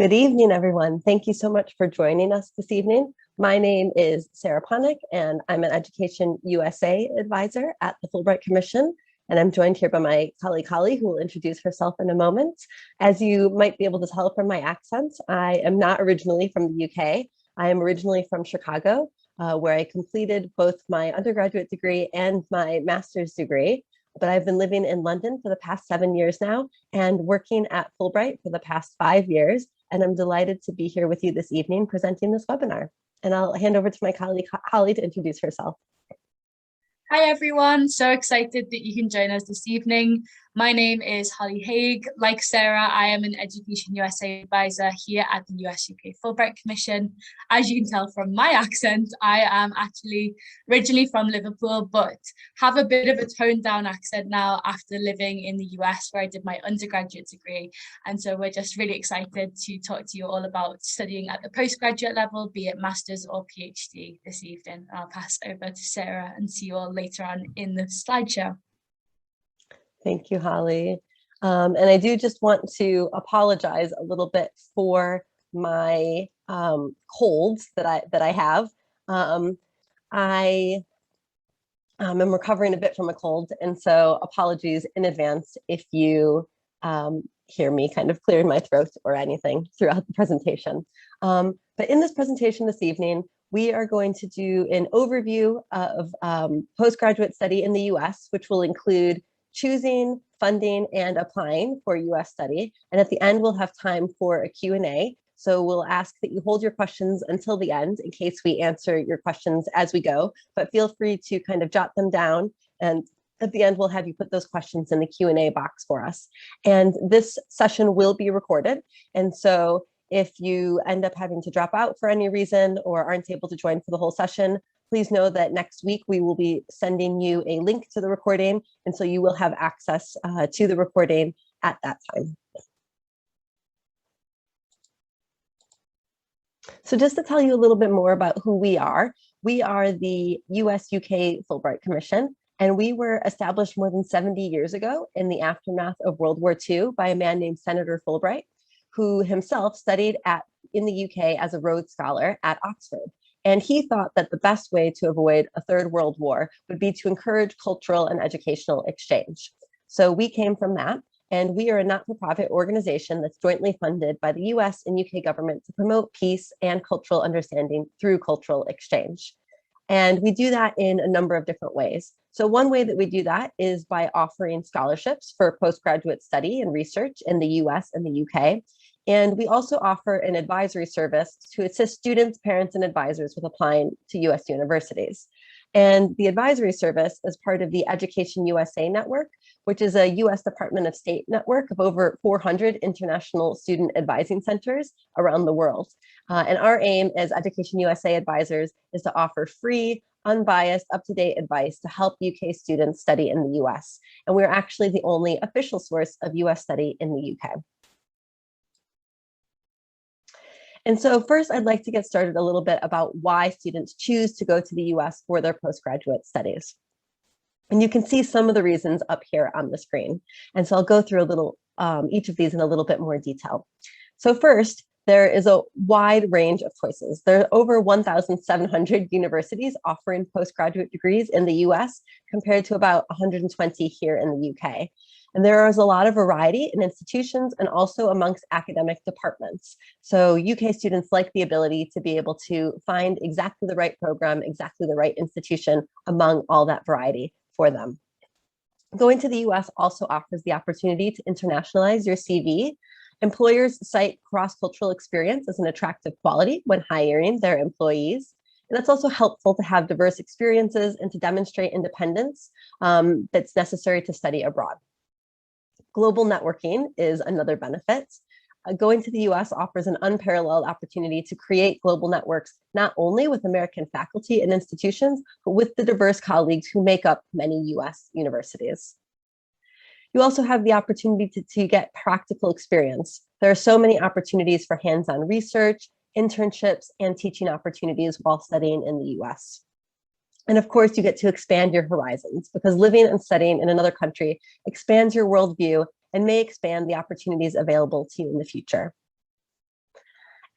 Good evening, everyone. Thank you so much for joining us this evening. My name is Sarah Ponick, and I'm an Education USA advisor at the Fulbright Commission. And I'm joined here by my colleague Holly, who will introduce herself in a moment. As you might be able to tell from my accent, I am not originally from the UK. I am originally from Chicago, where I completed both my undergraduate degree and my master's degree. But I've been living in London for the past 7 years now and working at Fulbright for the past 5 years. And I'm delighted to be here with you this evening presenting this webinar. And I'll hand over to my colleague Holly to introduce herself. Hi everyone, so excited that you can join us this evening. My name is Holly Haig. Like Sarah, I am an Education USA advisor here at the US-UK Fulbright Commission. As you can tell from my accent, I am actually originally from Liverpool, but have a bit of a toned down accent now after living in the US where I did my undergraduate degree. And so we're just really excited to talk to you all about studying at the postgraduate level, be it master's or PhD this evening. I'll pass over to Sarah and see you all later on in the slideshow. Thank you, Holly. And I do just want to apologize a little bit for my colds that I have. I am recovering a bit from a cold, and so apologies in advance if you hear me kind of clearing my throat or anything throughout the presentation. But in this presentation this evening, we are going to do an overview of postgraduate study in the US, which will include choosing, funding, and applying for US study. And at the end, we'll have time for a Q&A. So we'll ask that you hold your questions until the end in case we answer your questions as we go, but feel free to kind of jot them down. And at the end, we'll have you put those questions in the Q&A box for us. And this session will be recorded. And so if you end up having to drop out for any reason or aren't able to join for the whole session, please know that next week we will be sending you a link to the recording, and so you will have access to the recording at that time. So just to tell you a little bit more about who we are the US-UK Fulbright Commission, and we were established more than 70 years ago in the aftermath of World War II by a man named Senator Fulbright, who himself studied in the UK as a Rhodes Scholar at Oxford. And he thought that the best way to avoid a third world war would be to encourage cultural and educational exchange. So we came from that, and we are a not-for-profit organization that's jointly funded by the US and UK government to promote peace and cultural understanding through cultural exchange. And we do that in a number of different ways. So one way that we do that is by offering scholarships for postgraduate study and research in the US and the UK. And we also offer an advisory service to assist students, parents, and advisors with applying to US universities. And the advisory service is part of the Education USA network, which is a US Department of State network of over 400 international student advising centers around the world. And our aim as Education USA advisors is to offer free, unbiased, up-to-date advice to help UK students study in the US. And we're actually the only official source of US study in the UK. And so first, I'd like to get started a little bit about why students choose to go to the US for their postgraduate studies. And you can see some of the reasons up here on the screen. And so I'll go through each of these in a little bit more detail. So first, there is a wide range of choices. There are over 1,700 universities offering postgraduate degrees in the US compared to about 120 here in the UK. And there is a lot of variety in institutions and also amongst academic departments. So UK students like the ability to be able to find exactly the right program, exactly the right institution among all that variety for them. Going to the US also offers the opportunity to internationalize your CV. Employers cite cross-cultural experience as an attractive quality when hiring their employees. And that's also helpful to have diverse experiences and to demonstrate independence that's necessary to study abroad. Global networking is another benefit. Going to the US offers an unparalleled opportunity to create global networks, not only with American faculty and institutions, but with the diverse colleagues who make up many US universities. You also have the opportunity to get practical experience. There are so many opportunities for hands-on research, internships, and teaching opportunities while studying in the US. And of course, you get to expand your horizons because living and studying in another country expands your worldview and may expand the opportunities available to you in the future.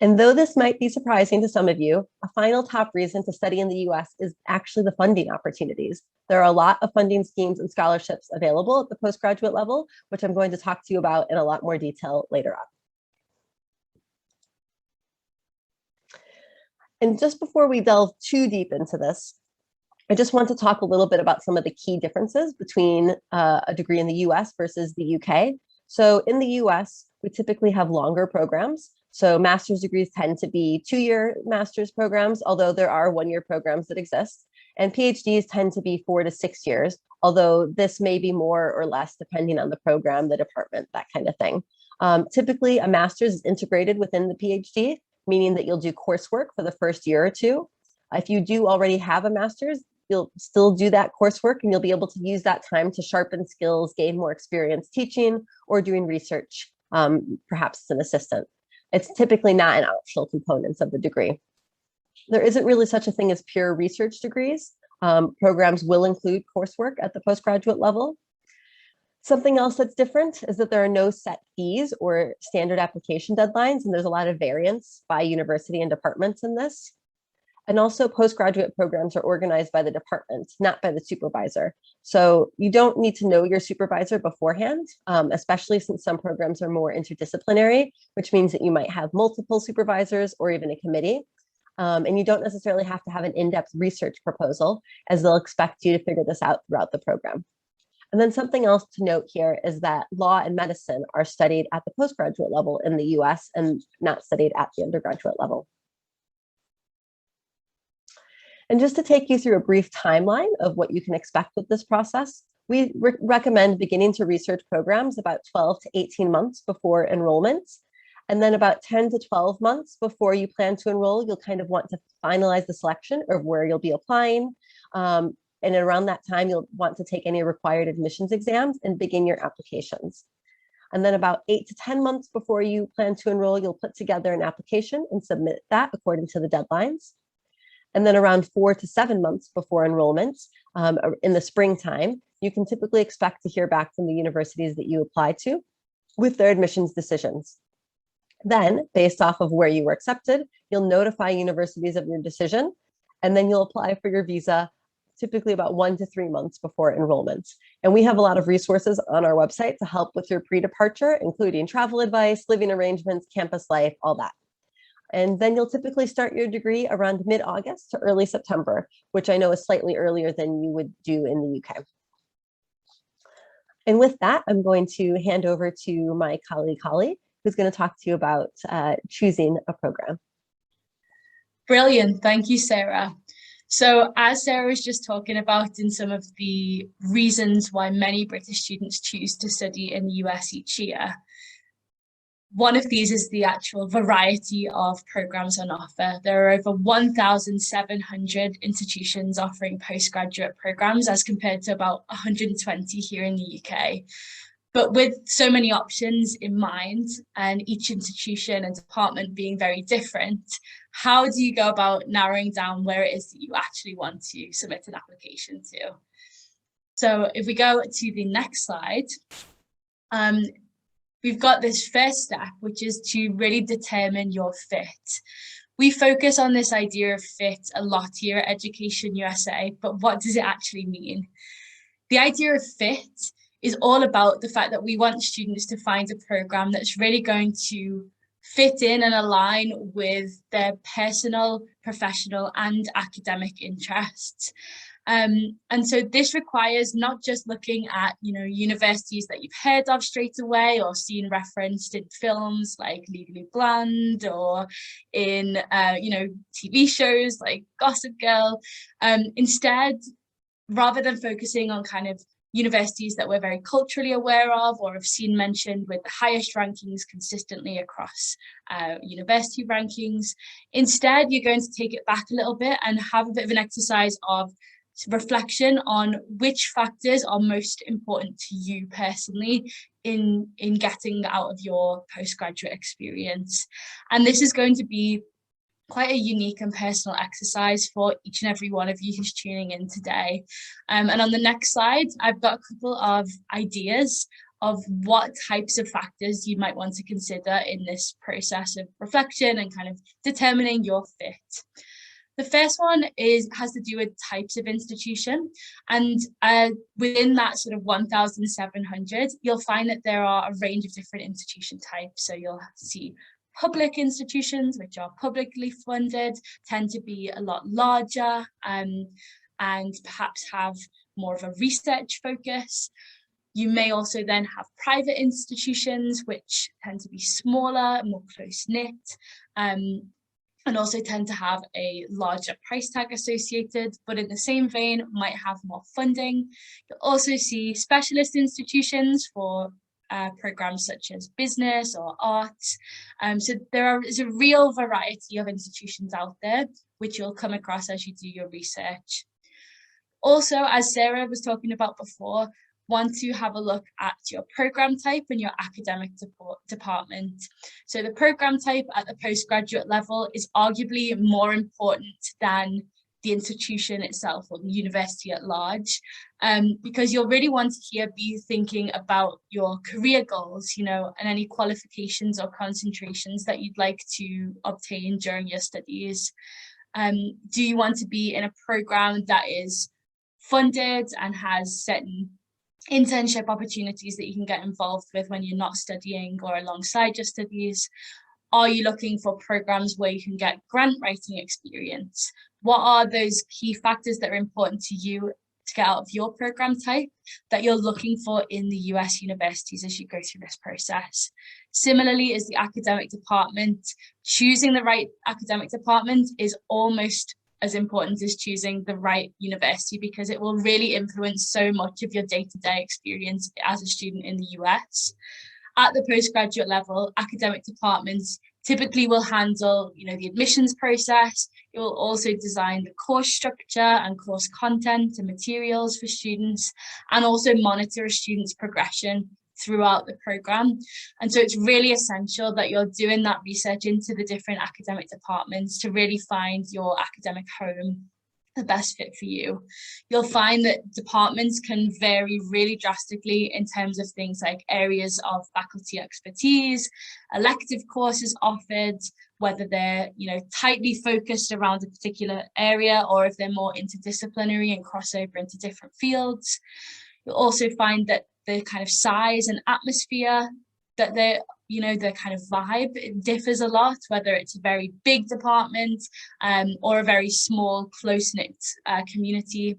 And though this might be surprising to some of you, a final top reason to study in the US is actually the funding opportunities. There are a lot of funding schemes and scholarships available at the postgraduate level, which I'm going to talk to you about in a lot more detail later on. And just before we delve too deep into this, I just want to talk a little bit about some of the key differences between a degree in the US versus the UK. So in the US, we typically have longer programs. So master's degrees tend to be 2-year master's programs, although there are 1-year programs that exist. And PhDs tend to be 4 to 6 years, although this may be more or less depending on the program, the department, that kind of thing. Typically, a master's is integrated within the PhD, meaning that you'll do coursework for the first year or two. If you do already have a master's, you'll still do that coursework and you'll be able to use that time to sharpen skills, gain more experience teaching or doing research, perhaps as an assistant. It's typically not an optional component of the degree. There isn't really such a thing as pure research degrees. Programs will include coursework at the postgraduate level. Something else that's different is that there are no set fees or standard application deadlines, and there's a lot of variance by university and departments in this. And also postgraduate programs are organized by the department, not by the supervisor. So you don't need to know your supervisor beforehand, especially since some programs are more interdisciplinary, which means that you might have multiple supervisors or even a committee. And you don't necessarily have to have an in-depth research proposal, as they'll expect you to figure this out throughout the program. And then something else to note here is that law and medicine are studied at the postgraduate level in the US and not studied at the undergraduate level. And just to take you through a brief timeline of what you can expect with this process, we recommend beginning to research programs about 12 to 18 months before enrollment. And then about 10 to 12 months before you plan to enroll, you'll kind of want to finalize the selection of where you'll be applying. And around that time, you'll want to take any required admissions exams and begin your applications. And then about 8 to 10 months before you plan to enroll, you'll put together an application and submit that according to the deadlines. And then around 4 to 7 months before enrollment, in the springtime, you can typically expect to hear back from the universities that you apply to with their admissions decisions. Then, based off of where you were accepted, you'll notify universities of your decision, and then you'll apply for your visa typically about 1 to 3 months before enrollment. And we have a lot of resources on our website to help with your pre-departure, including travel advice, living arrangements, campus life, all that. And then you'll typically start your degree around mid-August to early September, which I know is slightly earlier than you would do in the UK. And with that, I'm going to hand over to my colleague, Holly, who's going to talk to you about choosing a program. Brilliant. Thank you, Sarah. So as Sarah was just talking about in some of the reasons why many British students choose to study in the US each year, one of these is the actual variety of programs on offer. There are over 1,700 institutions offering postgraduate programs as compared to about 120 here in the UK. But with so many options in mind and each institution and department being very different, how do you go about narrowing down where it is that you actually want to submit an application to? So if we go to the next slide, we've got this first step, which is to really determine your fit. We focus on this idea of fit a lot here at Education USA, but what does it actually mean? The idea of fit is all about the fact that we want students to find a program that's really going to fit in and align with their personal, professional, and academic interests. And so this requires not just looking at, universities that you've heard of straight away or seen referenced in films like Legally Blonde or in, TV shows like Gossip Girl. Instead, rather than focusing on kind of universities that we're very culturally aware of or have seen mentioned with the highest rankings consistently across university rankings, instead, you're going to take it back a little bit and have a bit of an exercise of reflection on which factors are most important to you personally in getting out of your postgraduate experience. And this is going to be quite a unique and personal exercise for each and every one of you who's tuning in today. And on the next slide, I've got a couple of ideas of what types of factors you might want to consider in this process of reflection and kind of determining your fit. The first one has to do with types of institution, and within that sort of 1,700, you'll find that there are a range of different institution types. So you'll see public institutions, which are publicly funded, tend to be a lot larger and perhaps have more of a research focus. You may also then have private institutions, which tend to be smaller, more close-knit, and also tend to have a larger price tag associated, but in the same vein might have more funding. You'll also see specialist institutions for programs such as business or arts. So is a real variety of institutions out there, which you'll come across as you do your research. Also, as Sarah was talking about before, want to have a look at your program type and your academic department. So the program type at the postgraduate level is arguably more important than the institution itself or the university at large, because you'll really want to be thinking about your career goals, you know, and any qualifications or concentrations that you'd like to obtain during your studies. Do you want to be in a program that is funded and has certain internship opportunities that you can get involved with when you're not studying or alongside your studies? Are you looking for programs where you can get grant writing experience? What are those key factors that are important to you to get out of your program type that you're looking for in the US universities as you go through this process? Similarly, is the academic department. Choosing the right academic department is almost as important as choosing the right university, because it will really influence so much of your day-to-day experience as a student in the US. At the postgraduate level, academic departments typically will handle, you know, the admissions process. It will also design the course structure and course content and materials for students, and also monitor a student's progression throughout the program. And so it's really essential that you're doing that research into the different academic departments to really find your academic home, the best fit for you. You'll find that departments can vary really drastically in terms of things like areas of faculty expertise, elective courses offered, whether they're, you know, tightly focused around a particular area or if they're more interdisciplinary and cross over into different fields. You'll also find that the kind of size and atmosphere that they're, you know, the kind of vibe, it differs a lot, whether it's a very big department or a very small, close-knit community.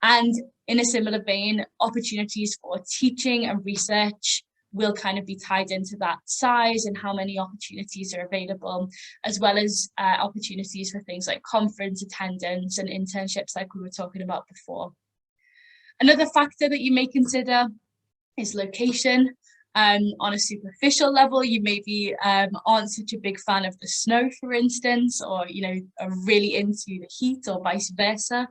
And in a similar vein, opportunities for teaching and research will kind of be tied into that size and how many opportunities are available, as well as opportunities for things like conference attendance and internships like we were talking about before. Another factor that you may consider is location. On a superficial level, you maybe aren't such a big fan of the snow, for instance, or, you know, are really into the heat or vice versa.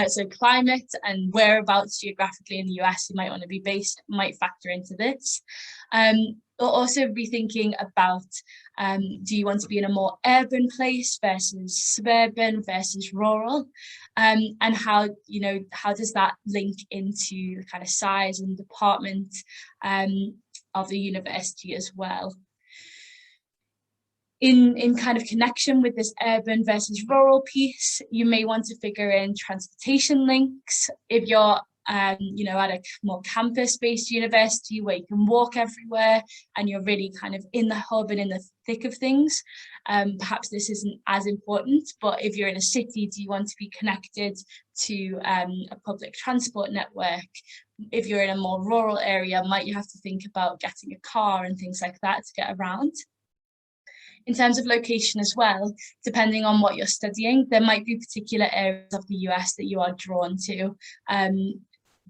So climate and whereabouts geographically in the US you might want to be based might factor into this. We'll also be thinking about, do you want to be in a more urban place versus suburban versus rural? And how, you know, how does that link into the kind of size and department of the university as well? In kind of connection with this urban versus rural piece, you may want to figure in transportation links. If you're you know, at a more campus-based university where you can walk everywhere and you're really kind of in the hub and in the thick of things, perhaps this isn't as important. But if you're in a city, do you want to be connected to a public transport network? If you're in a more rural area, might you have to think about getting a car and things like that to get around? In terms of location as well, depending on what you're studying, there might be particular areas of the US that you are drawn to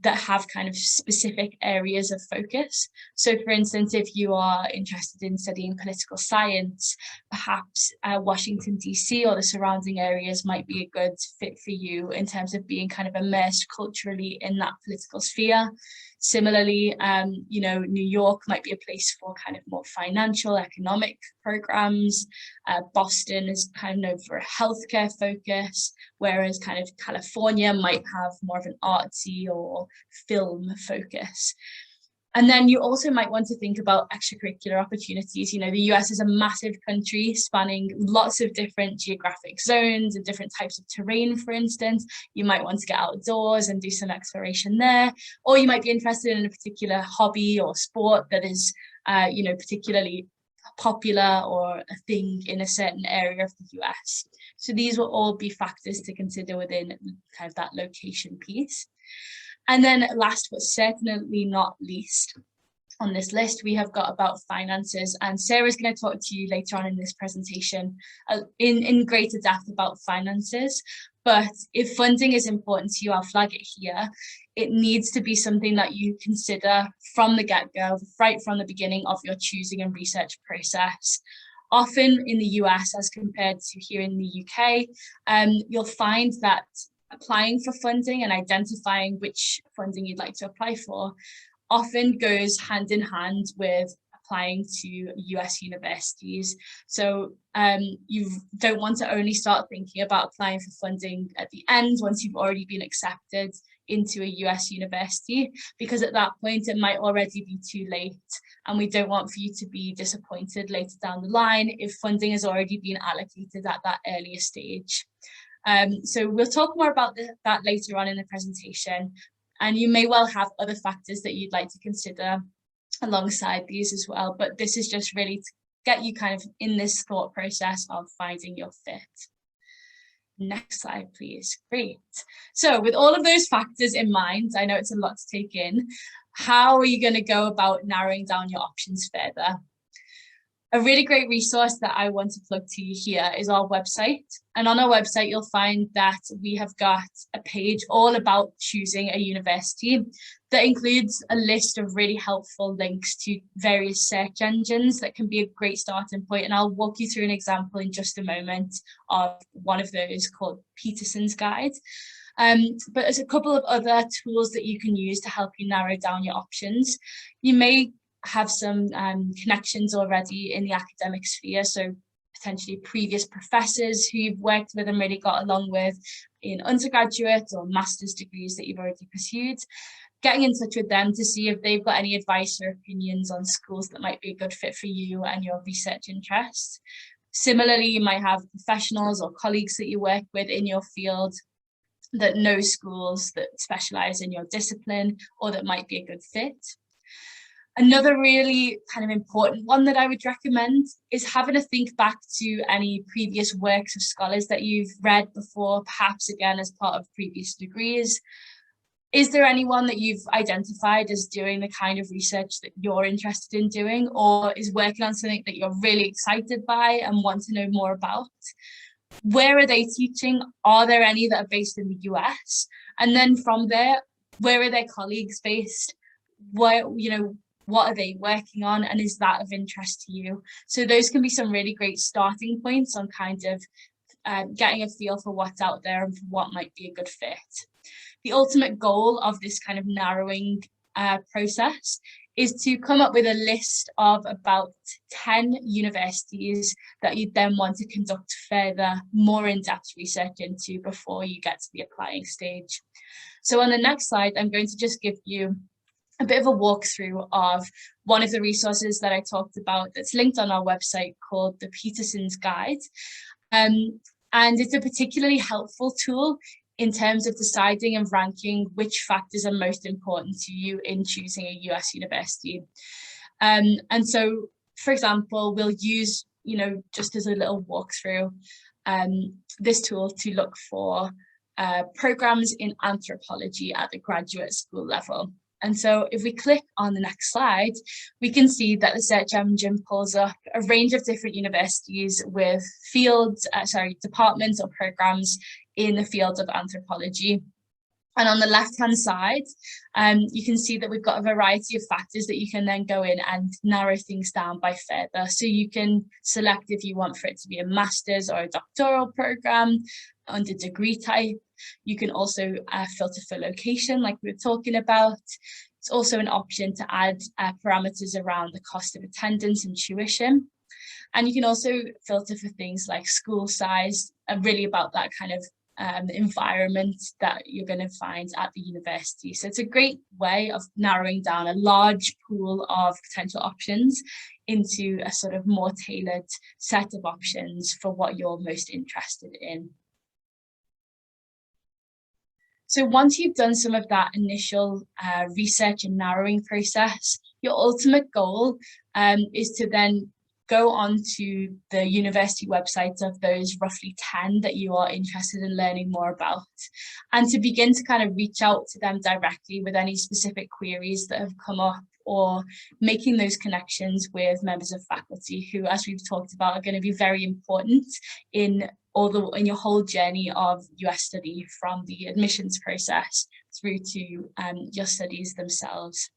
that have kind of specific areas of focus. So for instance, if you are interested in studying political science, perhaps Washington, DC or the surrounding areas might be a good fit for you in terms of being kind of immersed culturally in that political sphere. Similarly, you know, New York might be a place for kind of more financial, economic programs. Boston is kind of known for a healthcare focus, whereas kind of California might have more of an artsy or film focus. And then you also might want to think about extracurricular opportunities. You know, the US is a massive country spanning lots of different geographic zones and different types of terrain, for instance. You might want to get outdoors and do some exploration there, or you might be interested in a particular hobby or sport that is, you know, particularly popular or a thing in a certain area of the US. So these will all be factors to consider within kind of that location piece. And then last but certainly not least on this list, we have got about finances, and Sarah's going to talk to you later on in this presentation in greater depth about finances. But if funding is important to you, I'll flag it here. It needs to be something that you consider from the get-go, right from the beginning of your choosing and research process. Often in the US as compared to here in the UK, you'll find that applying for funding and identifying which funding you'd like to apply for often goes hand in hand with applying to US universities. So you don't want to only start thinking about applying for funding at the end once you've already been accepted into a US university, because at that point it might already be too late, and we don't want for you to be disappointed later down the line if funding has already been allocated at that earlier stage. So we'll talk more about that later on in the presentation, and you may well have other factors that you'd like to consider alongside these as well, but this is just really to get you kind of in this thought process of finding your fit. Next slide, please. Great. So with all of those factors in mind, I know it's a lot to take in, how are you going to go about narrowing down your options further? A really great resource that I want to plug to you here is our website. And on our website, you'll find that we have got a page all about choosing a university that includes a list of really helpful links to various search engines that can be a great starting point. And I'll walk you through an example in just a moment of one of those called Petersons Guide. But there's a couple of other tools that you can use to help you narrow down your options. You may have some connections already in the academic sphere, so potentially previous professors who you've worked with and really got along with in undergraduate or master's degrees that you've already pursued. Getting in touch with them to see if they've got any advice or opinions on schools that might be a good fit for you and your research interests. Similarly, you might have professionals or colleagues that you work with in your field that know schools that specialize in your discipline or that might be a good fit. Another really kind of important one that I would recommend is having a think back to any previous works of scholars that you've read before, perhaps again as part of previous degrees. Is there anyone that you've identified as doing the kind of research that you're interested in doing, or is working on something that you're really excited by and want to know more about? Where are they teaching? Are there any that are based in the US? And then from there, where are their colleagues based? Where, you know, what are they working on, and is that of interest to you? So those can be some really great starting points on kind of getting a feel for what's out there and for what might be a good fit. The ultimate goal of this kind of narrowing process is to come up with a list of about 10 universities that you then want to conduct further, more in-depth research into before you get to the applying stage. So on the next slide, I'm going to just give you a bit of a walkthrough of one of the resources that I talked about that's linked on our website called the Petersons Guide. And it's a particularly helpful tool in terms of deciding and ranking which factors are most important to you in choosing a US university. And so, for example, we'll use, you know, just as a little walkthrough, this tool to look for programs in anthropology at the graduate school level. And so if we click on the next slide, we can see that the search engine pulls up a range of different universities with departments or programs in the field of anthropology. And on the left-hand side, you can see that we've got a variety of factors that you can then go in and narrow things down by further. So you can select if you want for it to be a master's or a doctoral program under degree type. You can also filter for location, like we were talking about. It's also an option to add parameters around the cost of attendance and tuition. And you can also filter for things like school size, really about that kind of environment that you're going to find at the university. So it's a great way of narrowing down a large pool of potential options into a sort of more tailored set of options for what you're most interested in. So once you've done some of that initial research and narrowing process, your ultimate goal is to then go on to the university websites of those roughly 10 that you are interested in learning more about, and to begin to kind of reach out to them directly with any specific queries that have come up, or making those connections with members of faculty who, as we've talked about, are going to be very important in your whole journey of US study, from the admissions process through to your studies themselves.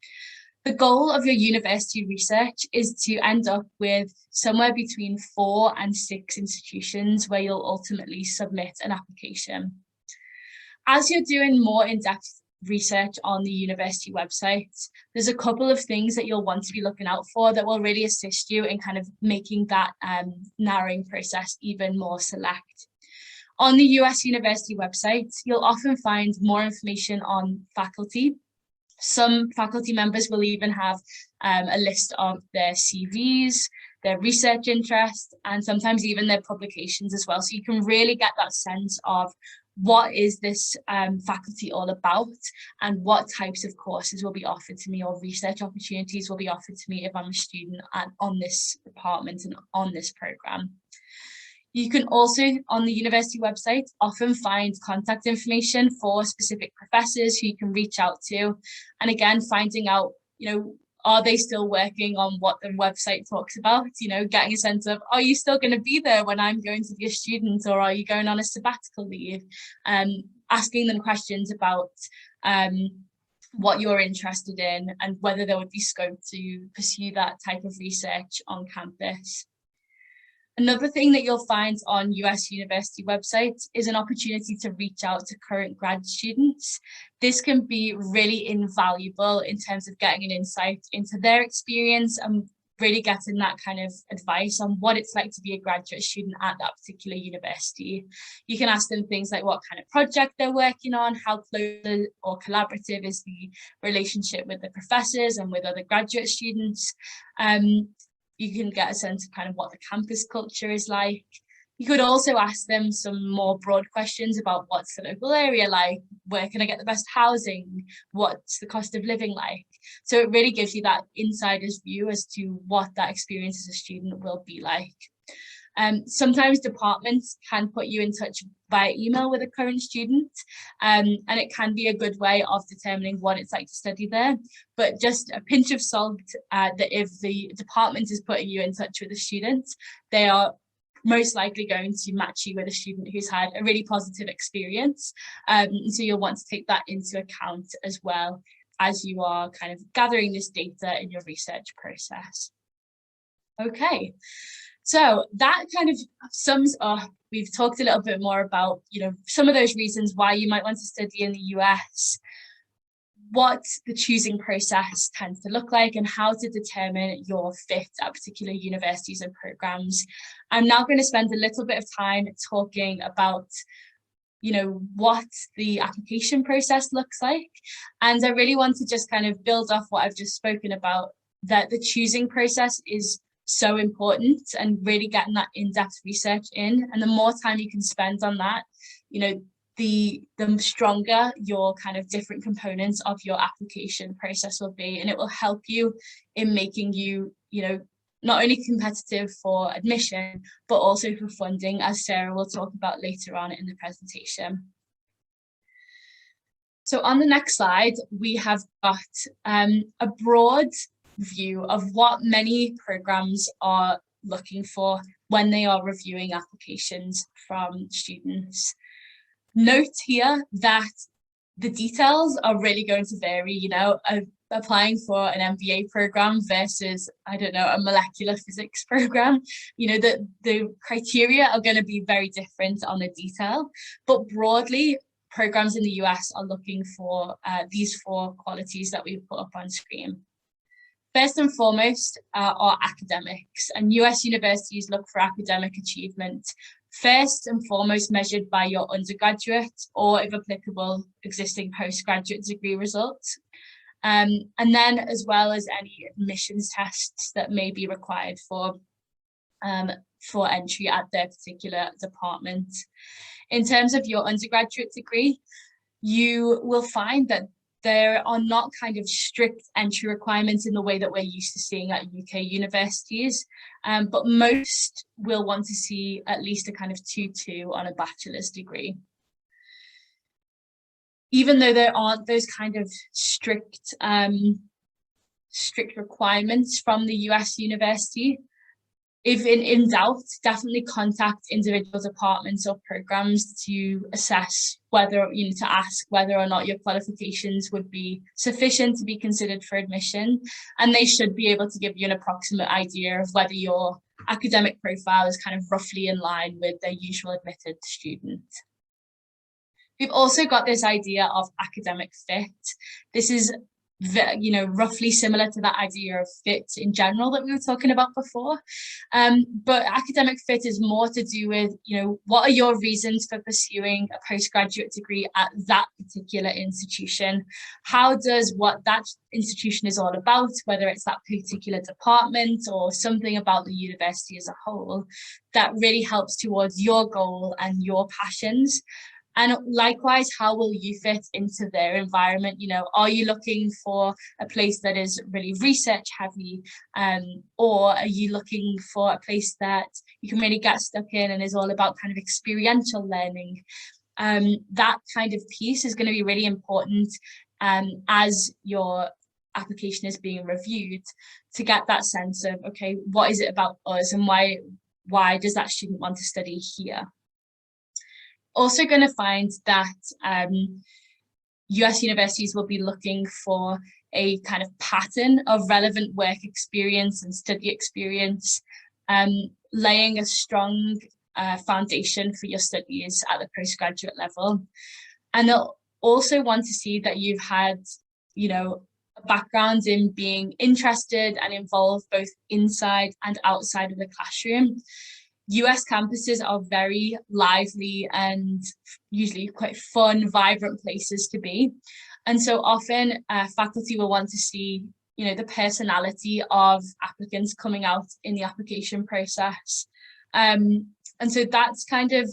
The goal of your university research is to end up with somewhere between 4 and 6 institutions where you'll ultimately submit an application. As you're doing more in-depth research on the university websites, there's a couple of things that you'll want to be looking out for that will really assist you in kind of making that narrowing process even more select. On the US university websites, you'll often find more information on faculty. Some faculty members will even have a list of their CVs, their research interest, and sometimes even their publications as well. So you can really get that sense of what is this faculty all about, and what types of courses will be offered to me, or research opportunities will be offered to me if I'm a student on this department and on this program. You can also, on the university website, often find contact information for specific professors who you can reach out to. And again, finding out, are they still working on what the website talks about? Getting a sense of, are you still going to be there when I'm going to be a student, or are you going on a sabbatical leave? Asking them questions about what you're interested in and whether there would be scope to pursue that type of research on campus. Another thing that you'll find on US university websites is an opportunity to reach out to current grad students. This can be really invaluable in terms of getting an insight into their experience and really getting that kind of advice on what it's like to be a graduate student at that particular university. You can ask them things like what kind of project they're working on, how close or collaborative is the relationship with the professors and with other graduate students. You can get a sense of kind of what the campus culture is like. You could also ask them some more broad questions about what's the local area like, where can I get the best housing, what's the cost of living like. So it really gives you that insider's view as to what that experience as a student will be like. Sometimes departments can put you in touch via email with a current student, and it can be a good way of determining what it's like to study there. But just a pinch of salt that if the department is putting you in touch with a student, they are most likely going to match you with a student who's had a really positive experience. So you'll want to take that into account as well as you are kind of gathering this data in your research process. Okay. So that kind of sums up, we've talked a little bit more about, some of those reasons why you might want to study in the US, what the choosing process tends to look like, and how to determine your fit at particular universities and programs. I'm now going to spend a little bit of time talking about what the application process looks like. And I really want to just kind of build off what I've just spoken about, that the choosing process is so important, and really getting that in-depth research in. And the more time you can spend on that, the stronger your kind of different components of your application process will be. And it will help you in making you, not only competitive for admission, but also for funding, as Sarah will talk about later on in the presentation. So on the next slide, we have got a broad view of what many programs are looking for when they are reviewing applications from students. Note here that the details are really going to vary, applying for an MBA program versus, a molecular physics program, the criteria are going to be very different on the detail, but broadly, programs in the US are looking for these 4 qualities that we've put up on screen. First and foremost are academics, and US universities look for academic achievement first and foremost measured by your undergraduate or, if applicable, existing postgraduate degree results. And then as well as any admissions tests that may be required for entry at their particular department. In terms of your undergraduate degree, you will find that there are not kind of strict entry requirements in the way that we're used to seeing at UK universities, but most will want to see at least a kind of 2-2 on a bachelor's degree. Even though there aren't those kind of strict requirements from the US university, if in doubt, definitely contact individual departments or programs to assess whether, to ask whether or not your qualifications would be sufficient to be considered for admission. And they should be able to give you an approximate idea of whether your academic profile is kind of roughly in line with their usual admitted student. We've also got this idea of academic fit. This is roughly similar to that idea of fit in general that we were talking about before. But academic fit is more to do with, what are your reasons for pursuing a postgraduate degree at that particular institution? How does what that institution is all about, whether it's that particular department or something about the university as a whole, that really helps towards your goal and your passions? And likewise, how will you fit into their environment? Are you looking for a place that is really research heavy, or are you looking for a place that you can really get stuck in and is all about kind of experiential learning? That kind of piece is going to be really important as your application is being reviewed, to get that sense of, okay, what is it about us and why does that student want to study here? Also going to find that US universities will be looking for a kind of pattern of relevant work experience and study experience, laying a strong foundation for your studies at the postgraduate level. And they'll also want to see that you've had, a background in being interested and involved both inside and outside of the classroom. US campuses are very lively and usually quite fun, vibrant places to be. And so often faculty will want to see, the personality of applicants coming out in the application process. And so that's kind of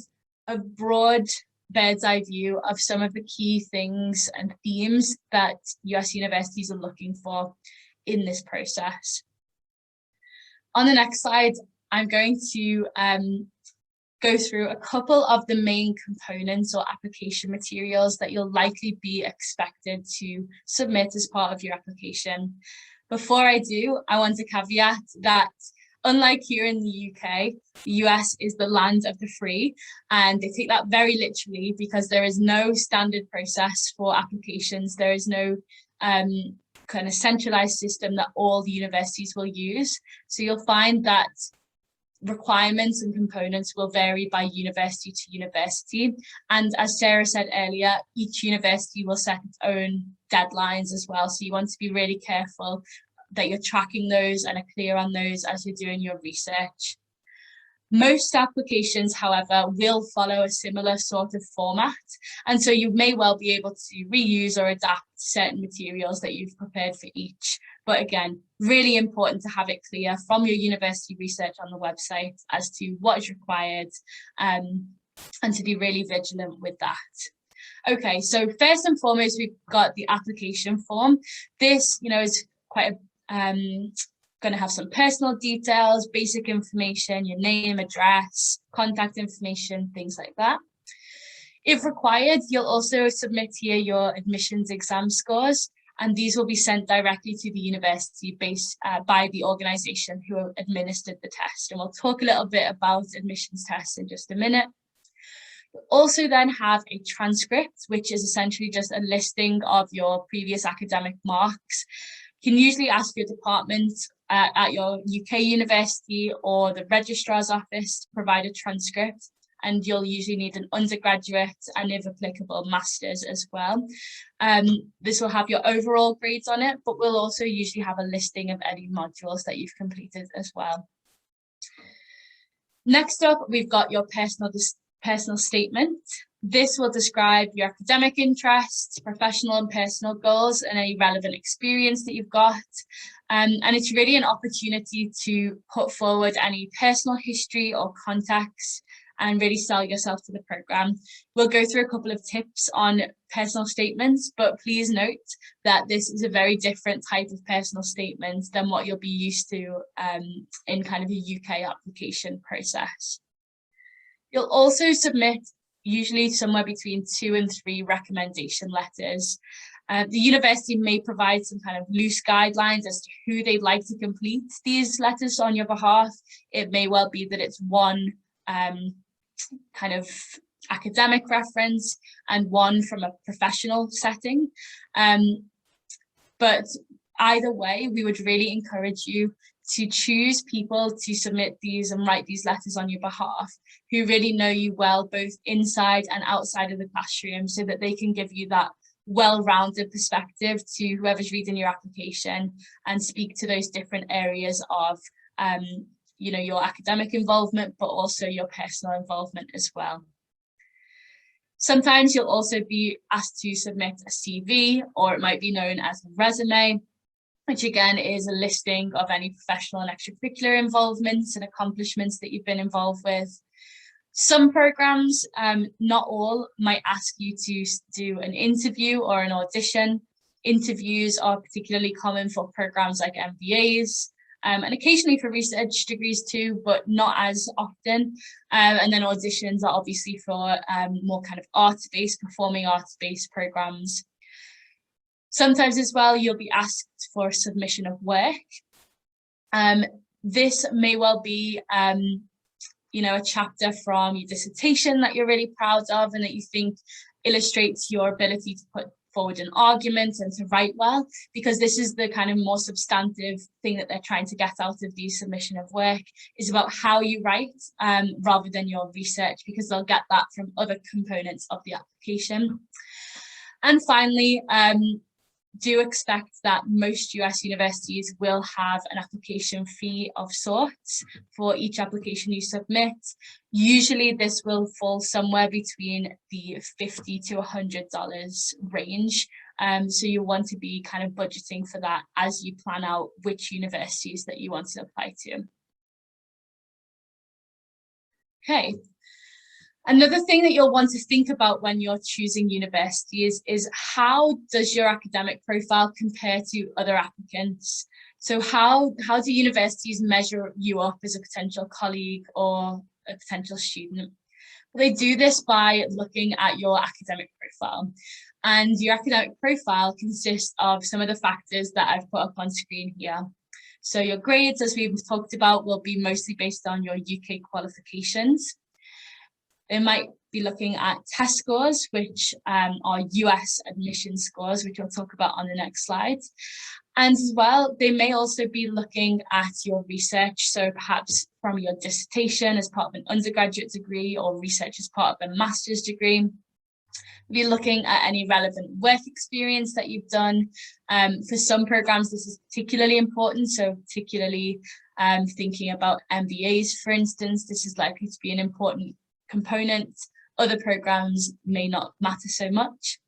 a broad bird's eye view of some of the key things and themes that US universities are looking for in this process. On the next slide, I'm going to go through a couple of the main components or application materials that you'll likely be expected to submit as part of your application. Before I do, I want to caveat that unlike here in the UK, the US is the land of the free, and they take that very literally because there is no standard process for applications. There is no kind of centralized system that all the universities will use. So you'll find that requirements and components will vary by university to university. And as Sarah said earlier, each university will set its own deadlines as well. So you want to be really careful that you're tracking those and are clear on those as you're doing your research. Most applications, however, will follow a similar sort of format. And so you may well be able to reuse or adapt certain materials that you've prepared for each. But again, really important to have it clear from your university research on the website as to what is required, and to be really vigilant with that. Okay, so first and foremost, we've got the application form. This, is quite going to have some personal details, basic information, your name, address, contact information, things like that. If required, you'll also submit here your admissions exam scores, and these will be sent directly to the university based by the organisation who administered the test. And we'll talk a little bit about admissions tests in just a minute. We'll also then have a transcript, which is essentially just a listing of your previous academic marks. You can usually ask your department at your UK university or the registrar's office to provide a transcript, and you'll usually need an undergraduate and, if applicable, master's as well. This will have your overall grades on it, but we'll also usually have a listing of any modules that you've completed as well. Next up, we've got your personal statement. This will describe your academic interests, professional and personal goals, and any relevant experience that you've got. And it's really an opportunity to put forward any personal history or context and really sell yourself to the program. We'll go through a couple of tips on personal statements, but please note that this is a very different type of personal statement than what you'll be used to in kind of a UK application process. You'll also submit usually somewhere between 2 and 3 recommendation letters. The university may provide some kind of loose guidelines as to who they'd like to complete these letters on your behalf. It may well be that it's one kind of academic reference and one from a professional setting. But either way, we would really encourage you to choose people to submit these and write these letters on your behalf who really know you well, both inside and outside of the classroom, so that they can give you that well-rounded perspective to whoever's reading your application and speak to those different areas of your academic involvement, but also your personal involvement as well. Sometimes you'll also be asked to submit a CV, or it might be known as a resume, which again is a listing of any professional and extracurricular involvements and accomplishments that you've been involved with. Some programs, not all, might ask you to do an interview or an audition. Interviews are particularly common for programs like MBAs, and occasionally for research degrees too, but not as often. And then auditions are obviously for more kind of arts-based, performing arts-based programs. Sometimes as well, you'll be asked for submission of work. This may well be a chapter from your dissertation that you're really proud of and that you think illustrates your ability to put forward an argument and to write well, because this is the kind of more substantive thing that they're trying to get out of the submission of work, is about how you write rather than your research, because they'll get that from other components of the application. And finally, do expect that most US universities will have an application fee of sorts for each application you submit. Usually this will fall somewhere between the $50 to $100 range. So you want to be kind of budgeting for that as you plan out which universities that you want to apply to. Okay. Another thing that you'll want to think about when you're choosing universities is how does your academic profile compare to other applicants? So how do universities measure you up as a potential colleague or a potential student? Well, they do this by looking at your academic profile. And your academic profile consists of some of the factors that I've put up on screen here. So your grades, as we've talked about, will be mostly based on your UK qualifications. They might be looking at test scores, which are US admission scores, which we'll talk about on the next slide. And as well, they may also be looking at your research. So perhaps from your dissertation as part of an undergraduate degree or research as part of a master's degree. Be looking at any relevant work experience that you've done. For some programs, this is particularly important. So particularly thinking about MBAs, for instance, this is likely to be an important component. Other programs may not matter so much.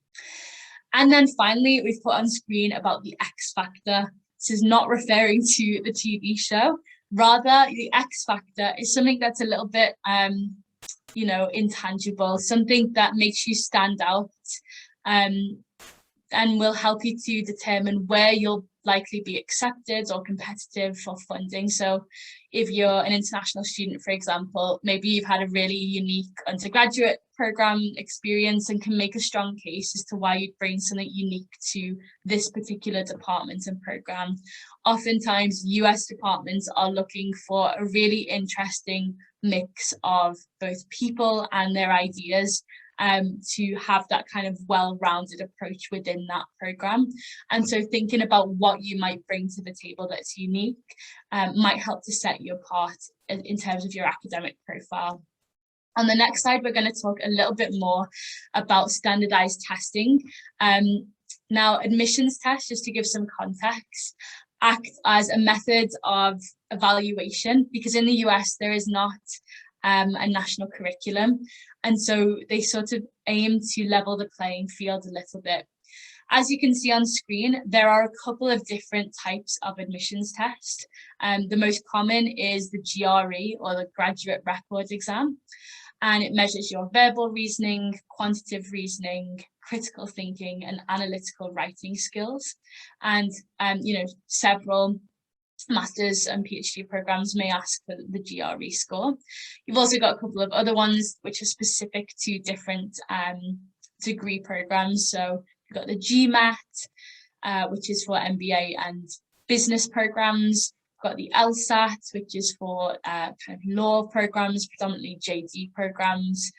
And then finally, we've put on screen about the X factor. This is not referring to the TV show. Rather, the X factor is something that's a little bit, intangible, something that makes you stand out and will help you to determine where you'll likely be accepted or competitive for funding. So if you're an international student, for example, maybe you've had a really unique undergraduate program experience and can make a strong case as to why you'd bring something unique to this particular department and program. Oftentimes, US departments are looking for a really interesting mix of both people and their ideas to have that kind of well-rounded approach within that program. And so thinking about what you might bring to the table that's unique might help to set you apart in terms of your academic profile. On the next slide, we're going to talk a little bit more about standardized testing. Now, admissions tests, just to give some context, act as a method of evaluation, because in the US there is not and national curriculum. And so they sort of aim to level the playing field a little bit. As you can see on screen, there are a couple of different types of admissions tests. The most common is the GRE, or the Graduate Record Exam, and it measures your verbal reasoning, quantitative reasoning, critical thinking, and analytical writing skills. And several master's and PhD programs may ask for the GRE score. You've also got a couple of other ones which are specific to different degree programs. So you've got the GMAT, which is for MBA and business programs. You've got the LSAT, which is for kind of law programs, predominantly JD programs,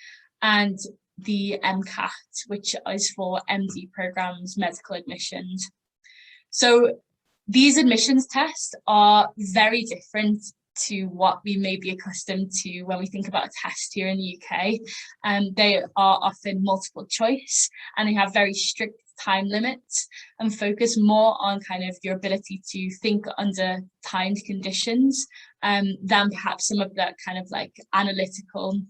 and the MCAT, which is for MD programs, medical admissions. So these admissions tests are very different to what we may be accustomed to when we think about a test here in the UK. They are often multiple choice, and they have very strict time limits and focus more on kind of your ability to think under timed conditions than perhaps some of that kind of like analytical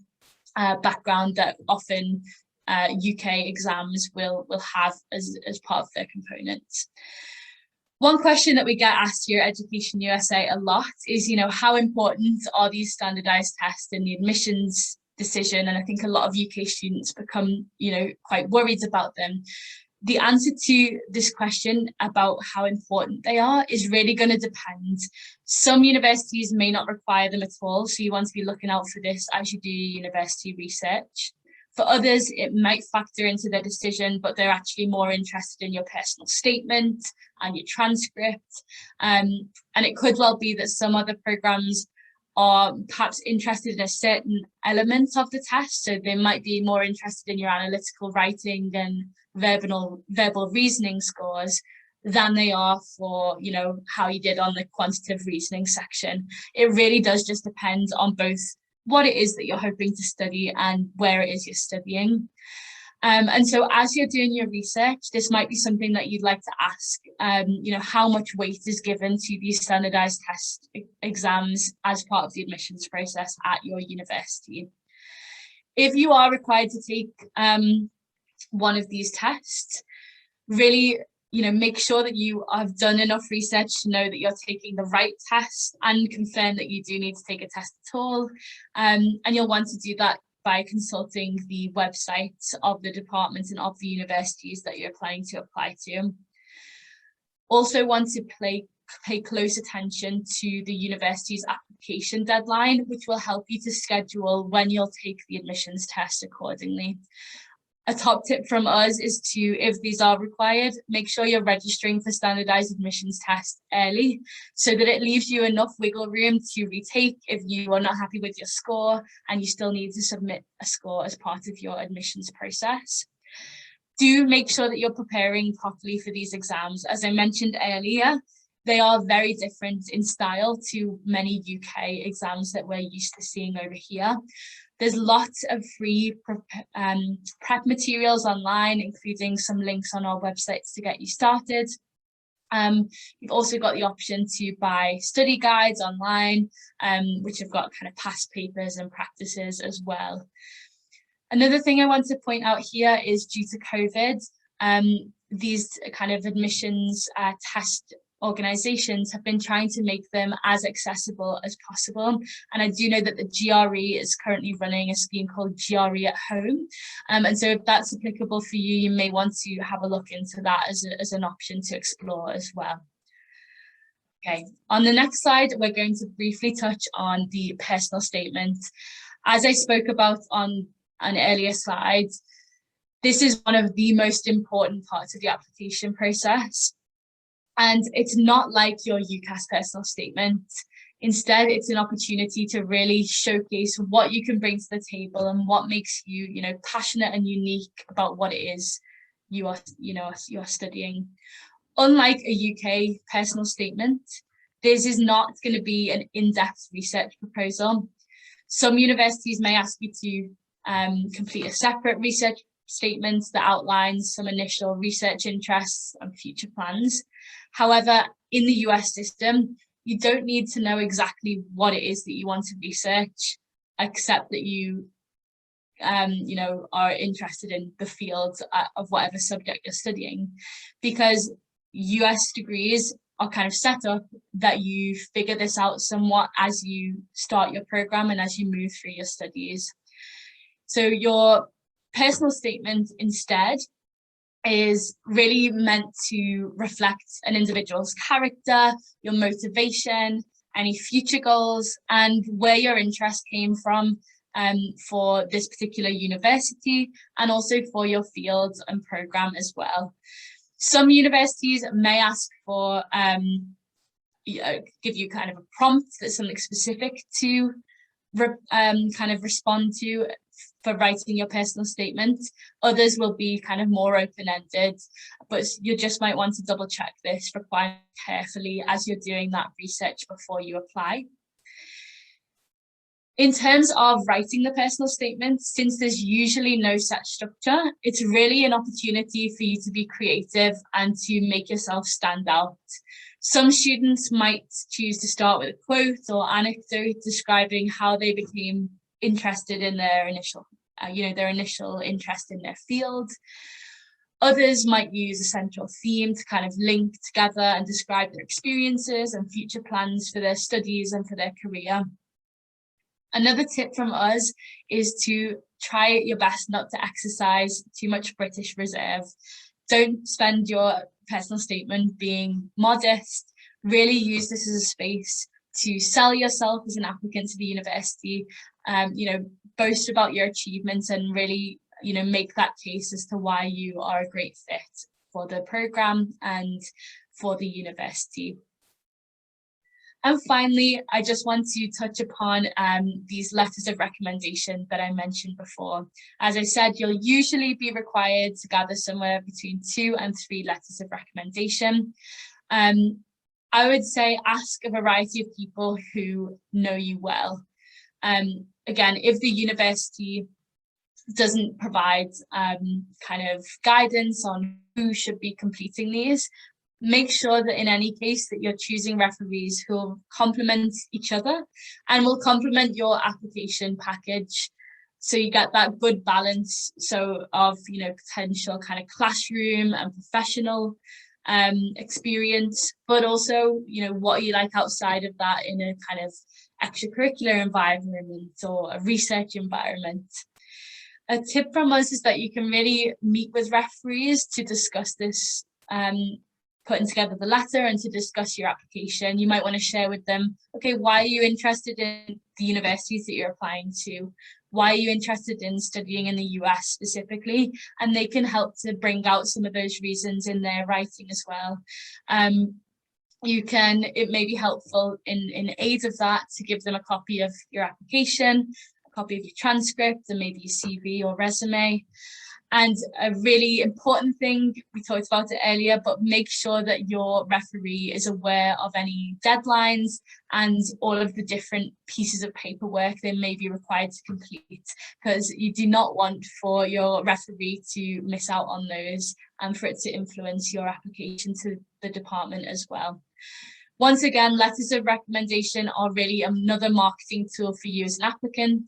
background that often UK exams will have as part of their components. One question that we get asked here at Education USA a lot is, how important are these standardized tests in the admissions decision? And I think a lot of UK students become, quite worried about them. The answer to this question about how important they are is really going to depend. Some universities may not require them at all, so you want to be looking out for this as you do your university research. For others, it might factor into their decision, but they're actually more interested in your personal statement and your transcript. And it could well be that some other programs are perhaps interested in a certain element of the test. So they might be more interested in your analytical writing and verbal reasoning scores than they are for, how you did on the quantitative reasoning section. It really does just depend on both what it is that you're hoping to study and where it is you're studying. And so as you're doing your research, this might be something that you'd like to ask, how much weight is given to these standardized test exams as part of the admissions process at your university. If you are required to take one of these tests, really, make sure that you have done enough research to know that you're taking the right test and confirm that you do need to take a test at all. And you'll want to do that by consulting the websites of the departments and of the universities that you're planning to apply to. Also want to pay close attention to the university's application deadline, which will help you to schedule when you'll take the admissions test accordingly. A top tip from us is to, if these are required, make sure you're registering for standardized admissions tests early so that it leaves you enough wiggle room to retake if you are not happy with your score and you still need to submit a score as part of your admissions process. Do make sure that you're preparing properly for these exams. As I mentioned earlier, they are very different in style to many UK exams that we're used to seeing over here. There's lots of free prep materials online, including some links on our websites to get you started. You've also got the option to buy study guides online, which have got kind of past papers and practices as well. Another thing I want to point out here is due to COVID, these kind of admissions test organisations have been trying to make them as accessible as possible. And I do know that the GRE is currently running a scheme called GRE at Home. And so if that's applicable for you, you may want to have a look into that as an option to explore as well. Okay, on the next slide, we're going to briefly touch on the personal statement. As I spoke about on an earlier slide, this is one of the most important parts of the application process. And it's not like your UCAS personal statement. Instead, it's an opportunity to really showcase what you can bring to the table and what makes you, passionate and unique about what it is you are studying. Unlike a UK personal statement, this is not going to be an in-depth research proposal. Some universities may ask you to complete a separate research statement that outlines some initial research interests and future plans. However, in the US system, you don't need to know exactly what it is that you want to research. accept that you are interested in the field of whatever subject you're studying, because US degrees are kind of set up that you figure this out somewhat as you start your program and as you move through your studies. So your personal statement instead is really meant to reflect an individual's character, your motivation, any future goals, and where your interest came from for this particular university, and also for your field and program as well. Some universities may ask for, give you kind of a prompt that's something specific to kind of respond to for writing your personal statement. Others will be kind of more open-ended, but you just might want to double check this quite carefully as you're doing that research before you apply. In terms of writing the personal statement, since there's usually no set structure, it's really an opportunity for you to be creative and to make yourself stand out. Some students might choose to start with a quote or anecdote describing how they became interested in their initial, their initial interest in their field. Others might use a central theme to kind of link together and describe their experiences and future plans for their studies and for their career. Another tip from us is to try your best not to exercise too much British reserve. Don't spend your personal statement being modest. Really use this as a space to sell yourself as an applicant to the university, boast about your achievements and really, make that case as to why you are a great fit for the program and for the university. And finally, I just want to touch upon these letters of recommendation that I mentioned before. As I said, you'll usually be required to gather somewhere between 2 and 3 letters of recommendation. I would say ask a variety of people who know you well. Again, if the university doesn't provide kind of guidance on who should be completing these, make sure that in any case that you're choosing referees who will complement each other and will complement your application package. So you get that good balance of potential kind of classroom and professional experience, but also what you like outside of that in a kind of extracurricular environment or a research environment. A tip from us is that you can really meet with referees to discuss this, putting together the letter and to discuss your application. You might want to share with them, okay, why are you interested in the universities that you're applying to? Why are you interested in studying in the US specifically? And they can help to bring out some of those reasons in their writing as well. It may be helpful in aid of that to give them a copy of your application, a copy of your transcript, and maybe your CV or resume. And a really important thing, we talked about it earlier, but make sure that your referee is aware of any deadlines and all of the different pieces of paperwork they may be required to complete, because you do not want for your referee to miss out on those and for it to influence your application to the department as well. Once again, letters of recommendation are really another marketing tool for you as an applicant.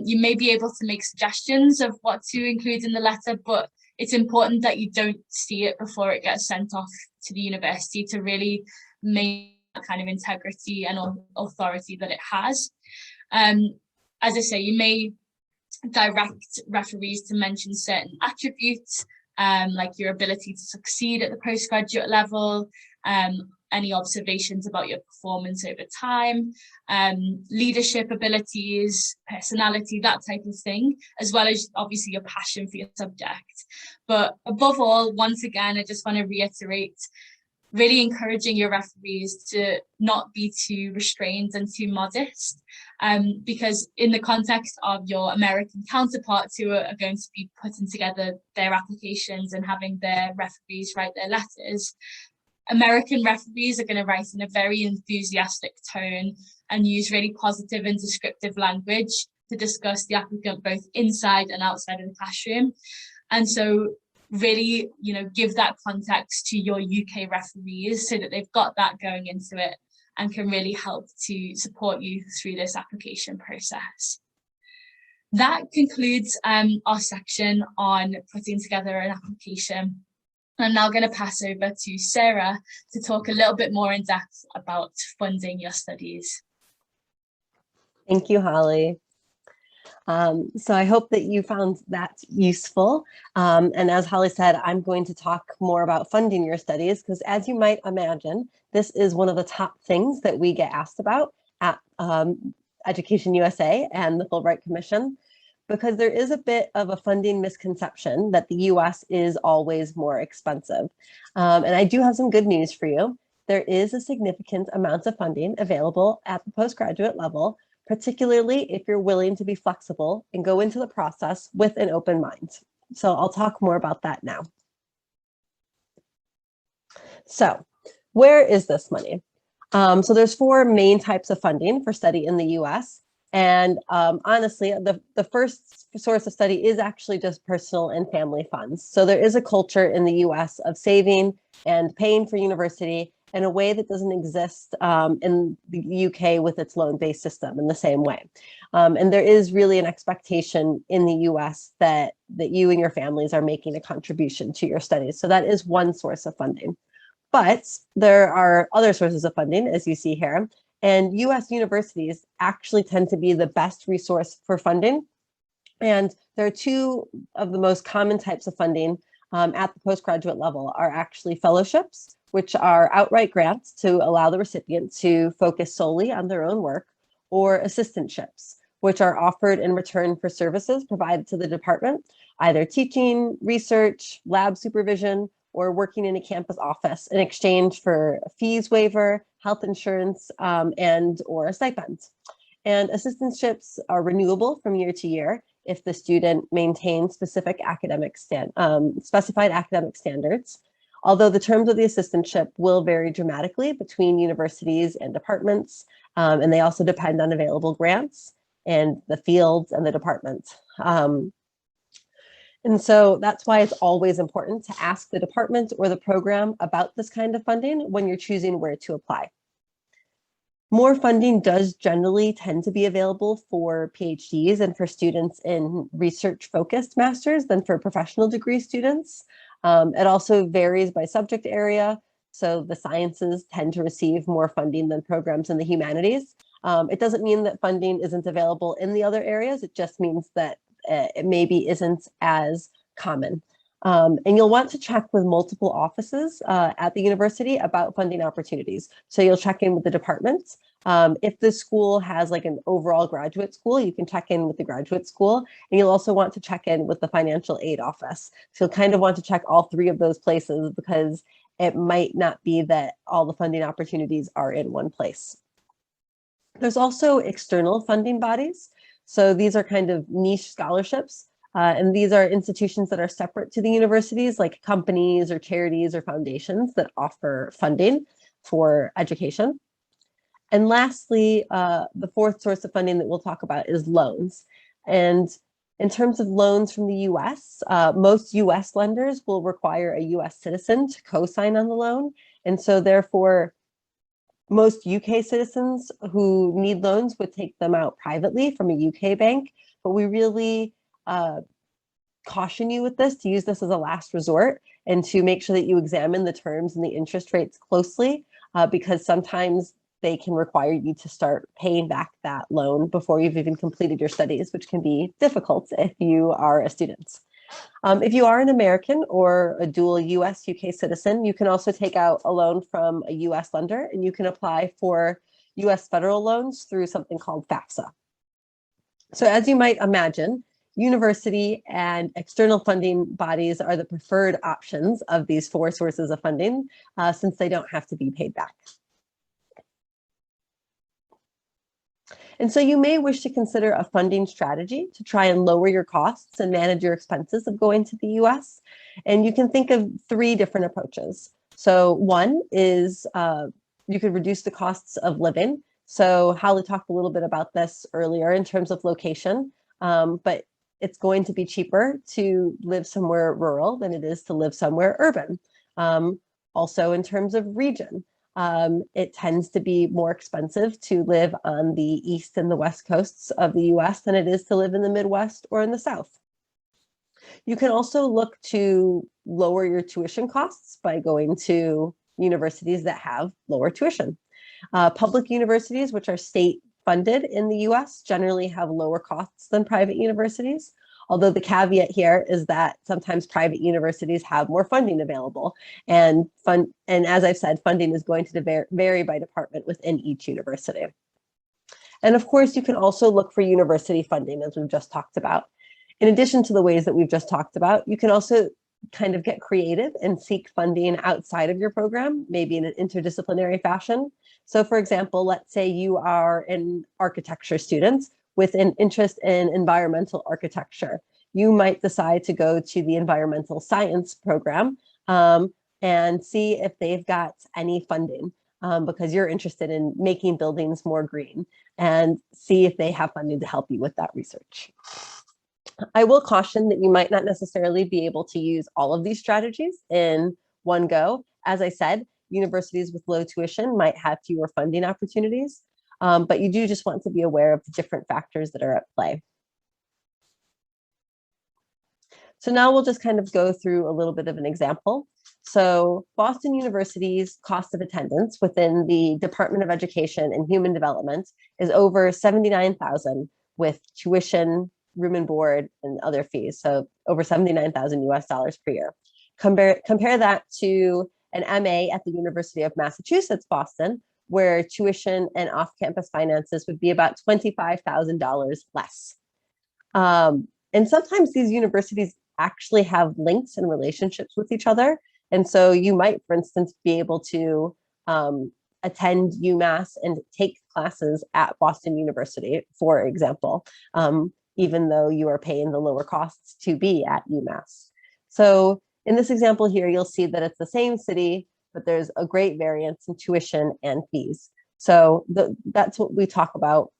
You may be able to make suggestions of what to include in the letter, but it's important that you don't see it before it gets sent off to the university to really make that kind of integrity and authority that it has. As I say, you may direct referees to mention certain attributes, like your ability to succeed at the postgraduate level, any observations about your performance over time, leadership abilities, personality, that type of thing, as well as obviously your passion for your subject. But above all, once again, I just want to reiterate, really encouraging your referees to not be too restrained and too modest, because in the context of your American counterparts who are going to be putting together their applications and having their referees write their letters, American referees are going to write in a very enthusiastic tone and use really positive and descriptive language to discuss the applicant both inside and outside of the classroom. And so really, give that context to your UK referees so that they've got that going into it and can really help to support you through this application process. That concludes our section on putting together an application. I'm now going to pass over to Sarah to talk a little bit more in depth about funding your studies. Thank you, Holly. So I hope that you found that useful. And as Holly said, I'm going to talk more about funding your studies because, as you might imagine, this is one of the top things that we get asked about at Education USA and the Fulbright Commission, because there is a bit of a funding misconception that the US is always more expensive. And I do have some good news for you. There is a significant amount of funding available at the postgraduate level, particularly if you're willing to be flexible and go into the process with an open mind. So I'll talk more about that now. So where is this money? So there's four main types of funding for study in the US. And honestly, the first source of study is actually just personal and family funds. So there is a culture in the US of saving and paying for university in a way that doesn't exist in the UK with its loan-based system in the same way. And there is really an expectation in the US that you and your families are making a contribution to your studies. So that is one source of funding. But there are other sources of funding, as you see here, and US universities actually tend to be the best resource for funding. And there are two of the most common types of funding at the postgraduate level are actually fellowships, which are outright grants to allow the recipient to focus solely on their own work, or assistantships, which are offered in return for services provided to the department, either teaching, research, lab supervision, or working in a campus office in exchange for a fees waiver, health insurance, and or a stipend. And assistantships are renewable from year to year if the student maintains specified academic standards. Although the terms of the assistantship will vary dramatically between universities and departments, and they also depend on available grants and the fields and the departments. And so that's why it's always important to ask the department or the program about this kind of funding when you're choosing where to apply. More funding does generally tend to be available for PhDs and for students in research-focused masters than for professional degree students. It also varies by subject area. So the sciences tend to receive more funding than programs in the humanities. It doesn't mean that funding isn't available in the other areas. It just means that it maybe isn't as common. And you'll want to check with multiple offices at the university about funding opportunities. So you'll check in with the departments. If the school has like an overall graduate school, you can check in with the graduate school, and you'll also want to check in with the financial aid office. So you'll kind of want to check all three of those places because it might not be that all the funding opportunities are in one place. There's also external funding bodies. So these are kind of niche scholarships. And these are institutions that are separate to the universities, like companies or charities or foundations that offer funding for education. And lastly, the fourth source of funding that we'll talk about is loans. And in terms of loans from the US, most US lenders will require a US citizen to co-sign on the loan. And so therefore, most UK citizens who need loans would take them out privately from a UK bank, but we really caution you with this to use this as a last resort and to make sure that you examine the terms and the interest rates closely because sometimes they can require you to start paying back that loan before you've even completed your studies, which can be difficult if you are a student. If you are an American or a dual US-UK citizen, you can also take out a loan from a US lender, and you can apply for US federal loans through something called FAFSA. So as you might imagine, university and external funding bodies are the preferred options of these four sources of funding since they don't have to be paid back. And so you may wish to consider a funding strategy to try and lower your costs and manage your expenses of going to the US. And you can think of three different approaches. So one is you could reduce the costs of living. So Holly talked a little bit about this earlier in terms of location, but it's going to be cheaper to live somewhere rural than it is to live somewhere urban. Also in terms of region. It tends to be more expensive to live on the east and the west coasts of the US than it is to live in the Midwest or in the South. You can also look to lower your tuition costs by going to universities that have lower tuition. Public universities, which are state funded in the US, generally have lower costs than private universities. Although the caveat here is that sometimes private universities have more funding available, and as I've said, funding is going to vary by department within each university. And of course, you can also look for university funding, as we've just talked about. In addition to the ways that we've just talked about, you can also kind of get creative and seek funding outside of your program, maybe in an interdisciplinary fashion. So for example, let's say you are an architecture student with an interest in environmental architecture. You might decide to go to the environmental science program and see if they've got any funding because you're interested in making buildings more green, and see if they have funding to help you with that research. I will caution that you might not necessarily be able to use all of these strategies in one go. As I said, universities with low tuition might have fewer funding opportunities, but you do just want to be aware of the different factors that are at play. So now we'll just kind of go through a little bit of an example. So Boston University's cost of attendance within the Department of Education and Human Development is over $79,000 with tuition, room and board, and other fees. So over 79,000 US dollars per year. Compare that to an MA at the University of Massachusetts, Boston, where tuition and off-campus finances would be about $25,000 less. And sometimes these universities actually have links and relationships with each other. And so you might, for instance, be able to attend UMass and take classes at Boston University, for example, even though you are paying the lower costs to be at UMass. So in this example here, you'll see that it's the same city, but there's a great variance in tuition and fees. So that's what we talk about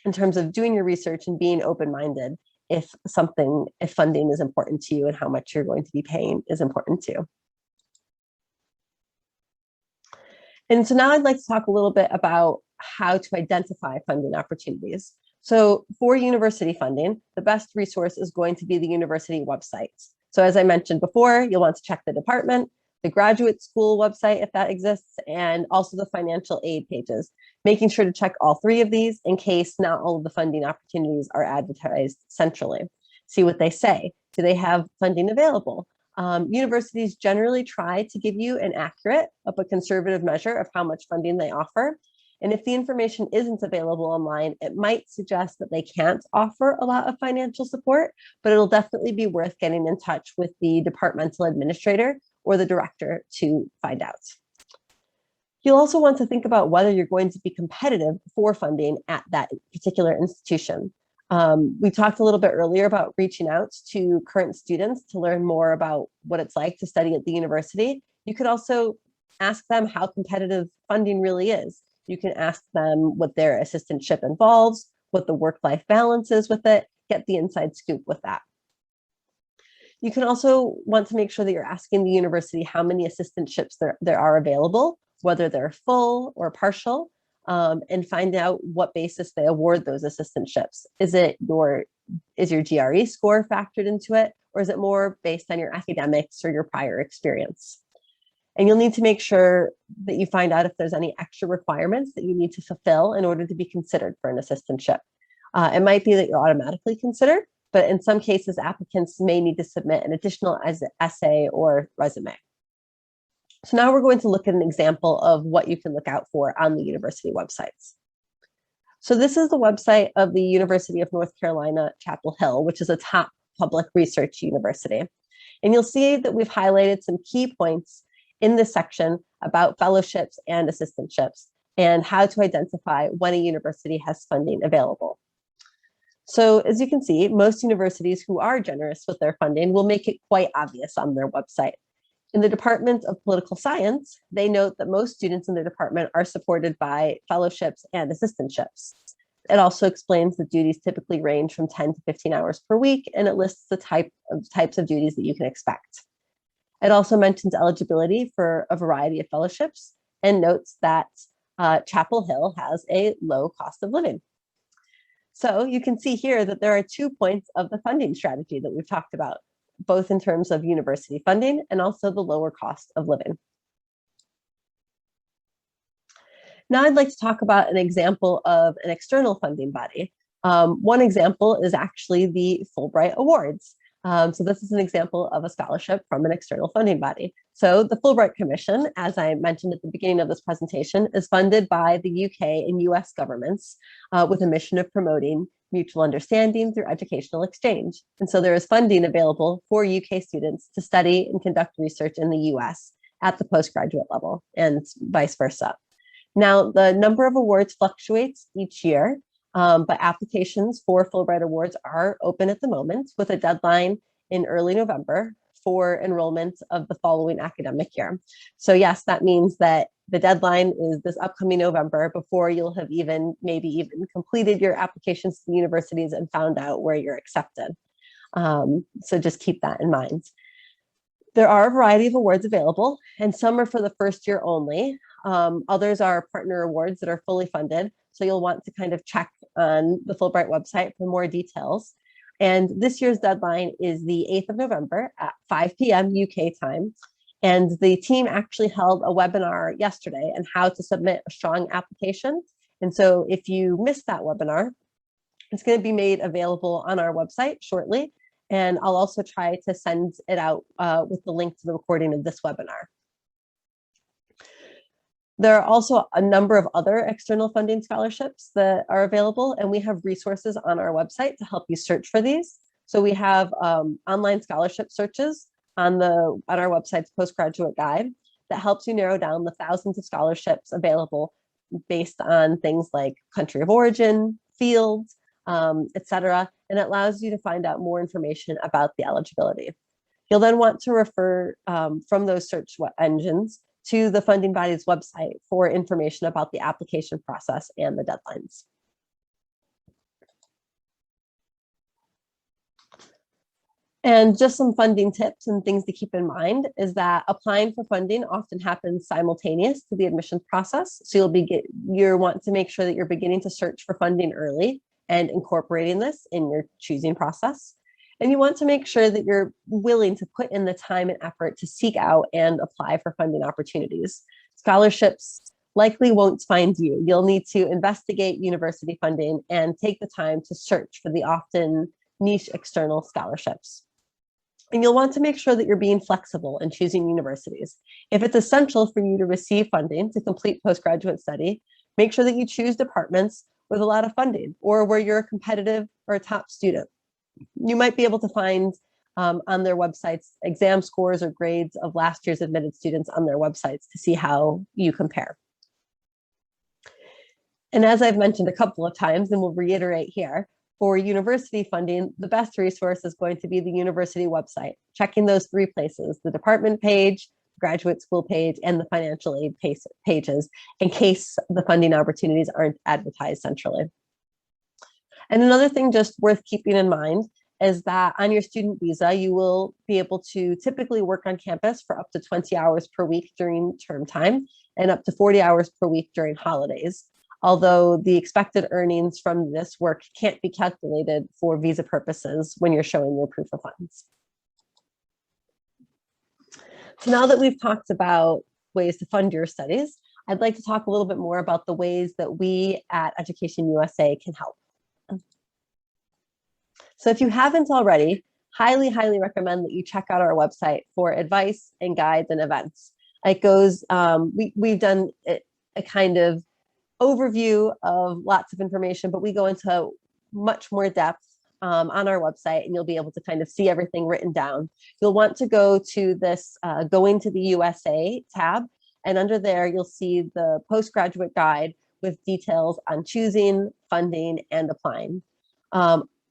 in terms of doing your research and being open-minded if funding is important to you and how much you're going to be paying is important too. And so now I'd like to talk a little bit about how to identify funding opportunities. So for university funding, the best resource is going to be the university website. So as I mentioned before, you'll want to check the department, the graduate school website, if that exists, and also the financial aid pages, making sure to check all three of these in case not all of the funding opportunities are advertised centrally. See what they say. Do they have funding available? Universities generally try to give you an accurate but conservative measure of how much funding they offer. And if the information isn't available online, it might suggest that they can't offer a lot of financial support, but it'll definitely be worth getting in touch with the departmental administrator or the director to find out. You'll also want to think about whether you're going to be competitive for funding at that particular institution. We talked a little bit earlier about reaching out to current students to learn more about what it's like to study at the university. You could also ask them how competitive funding really is. You can ask them what their assistantship involves, what the work-life balance is with it, get the inside scoop with that. You can also want to make sure that you're asking the university how many assistantships there are available, whether they're full or partial, and find out what basis they award those assistantships. Is your GRE score factored into it, or is it more based on your academics or your prior experience? And you'll need to make sure that you find out if there's any extra requirements that you need to fulfill in order to be considered for an assistantship. It might be that you're automatically considered, but in some cases, applicants may need to submit an additional essay or resume. So now we're going to look at an example of what you can look out for on the university websites. So this is the website of the University of North Carolina, Chapel Hill, which is a top public research university. And you'll see that we've highlighted some key points in this section about fellowships and assistantships and how to identify when a university has funding available. So as you can see, most universities who are generous with their funding will make it quite obvious on their website. In the Department of Political Science, they note that most students in the department are supported by fellowships and assistantships. It also explains that duties typically range from 10 to 15 hours per week, and it lists the types of duties that you can expect. It also mentions eligibility for a variety of fellowships, and notes that Chapel Hill has a low cost of living. So you can see here that there are 2 points of the funding strategy that we've talked about, both in terms of university funding and also the lower cost of living. Now I'd like to talk about an example of an external funding body. One example is actually the Fulbright Awards. So this is an example of a scholarship from an external funding body. So the Fulbright Commission, as I mentioned at the beginning of this presentation, is funded by the UK and US governments with a mission of promoting mutual understanding through educational exchange. And so there is funding available for UK students to study and conduct research in the US at the postgraduate level and vice versa. Now, the number of awards fluctuates each year, but applications for Fulbright Awards are open at the moment with a deadline in early November for enrollment of the following academic year. So yes, that means that the deadline is this upcoming November before you'll have maybe even completed your applications to the universities and found out where you're accepted. So just keep that in mind. There are a variety of awards available, and some are for the first year only. Others are partner awards that are fully funded. So you'll want to kind of check on the Fulbright website for more details. And this year's deadline is the 8th of November at 5 p.m. UK time. And the team actually held a webinar yesterday on how to submit a strong application. And so if you missed that webinar, it's going to be made available on our website shortly. And I'll also try to send it out with the link to the recording of this webinar. There are also a number of other external funding scholarships that are available, and we have resources on our website to help you search for these. So we have online scholarship searches on our website's postgraduate guide that helps you narrow down the thousands of scholarships available based on things like country of origin, fields, etc. And it allows you to find out more information about the eligibility. You'll then want to refer from those search engines to the funding body's website for information about the application process and the deadlines. And just some funding tips and things to keep in mind is that applying for funding often happens simultaneous to the admissions process. So you'll want to make sure that you're beginning to search for funding early and incorporating this in your choosing process. And you want to make sure that you're willing to put in the time and effort to seek out and apply for funding opportunities. Scholarships likely won't find you. You'll need to investigate university funding and take the time to search for the often niche external scholarships. And you'll want to make sure that you're being flexible in choosing universities. If it's essential for you to receive funding to complete postgraduate study, make sure that you choose departments with a lot of funding or where you're a competitive or a top student. You might be able to find on their websites exam scores or grades of last year's admitted students on their websites to see how you compare. And as I've mentioned a couple of times, and we'll reiterate here, for university funding, the best resource is going to be the university website, checking those 3 places, the department page, graduate school page, and the financial aid pages, in case the funding opportunities aren't advertised centrally. And another thing just worth keeping in mind is that on your student visa, you will be able to typically work on campus for up to 20 hours per week during term time and up to 40 hours per week during holidays. Although the expected earnings from this work can't be calculated for visa purposes when you're showing your proof of funds. So now that we've talked about ways to fund your studies, I'd like to talk a little bit more about the ways that we at Education USA can help. So if you haven't already, highly, highly recommend that you check out our website for advice and guides and events. It goes, we've done a kind of overview of lots of information, but we go into much more depth on our website, and you'll be able to kind of see everything written down. You'll want to go to this Going to the USA tab, and under there, you'll see the postgraduate guide with details on choosing, funding, and applying.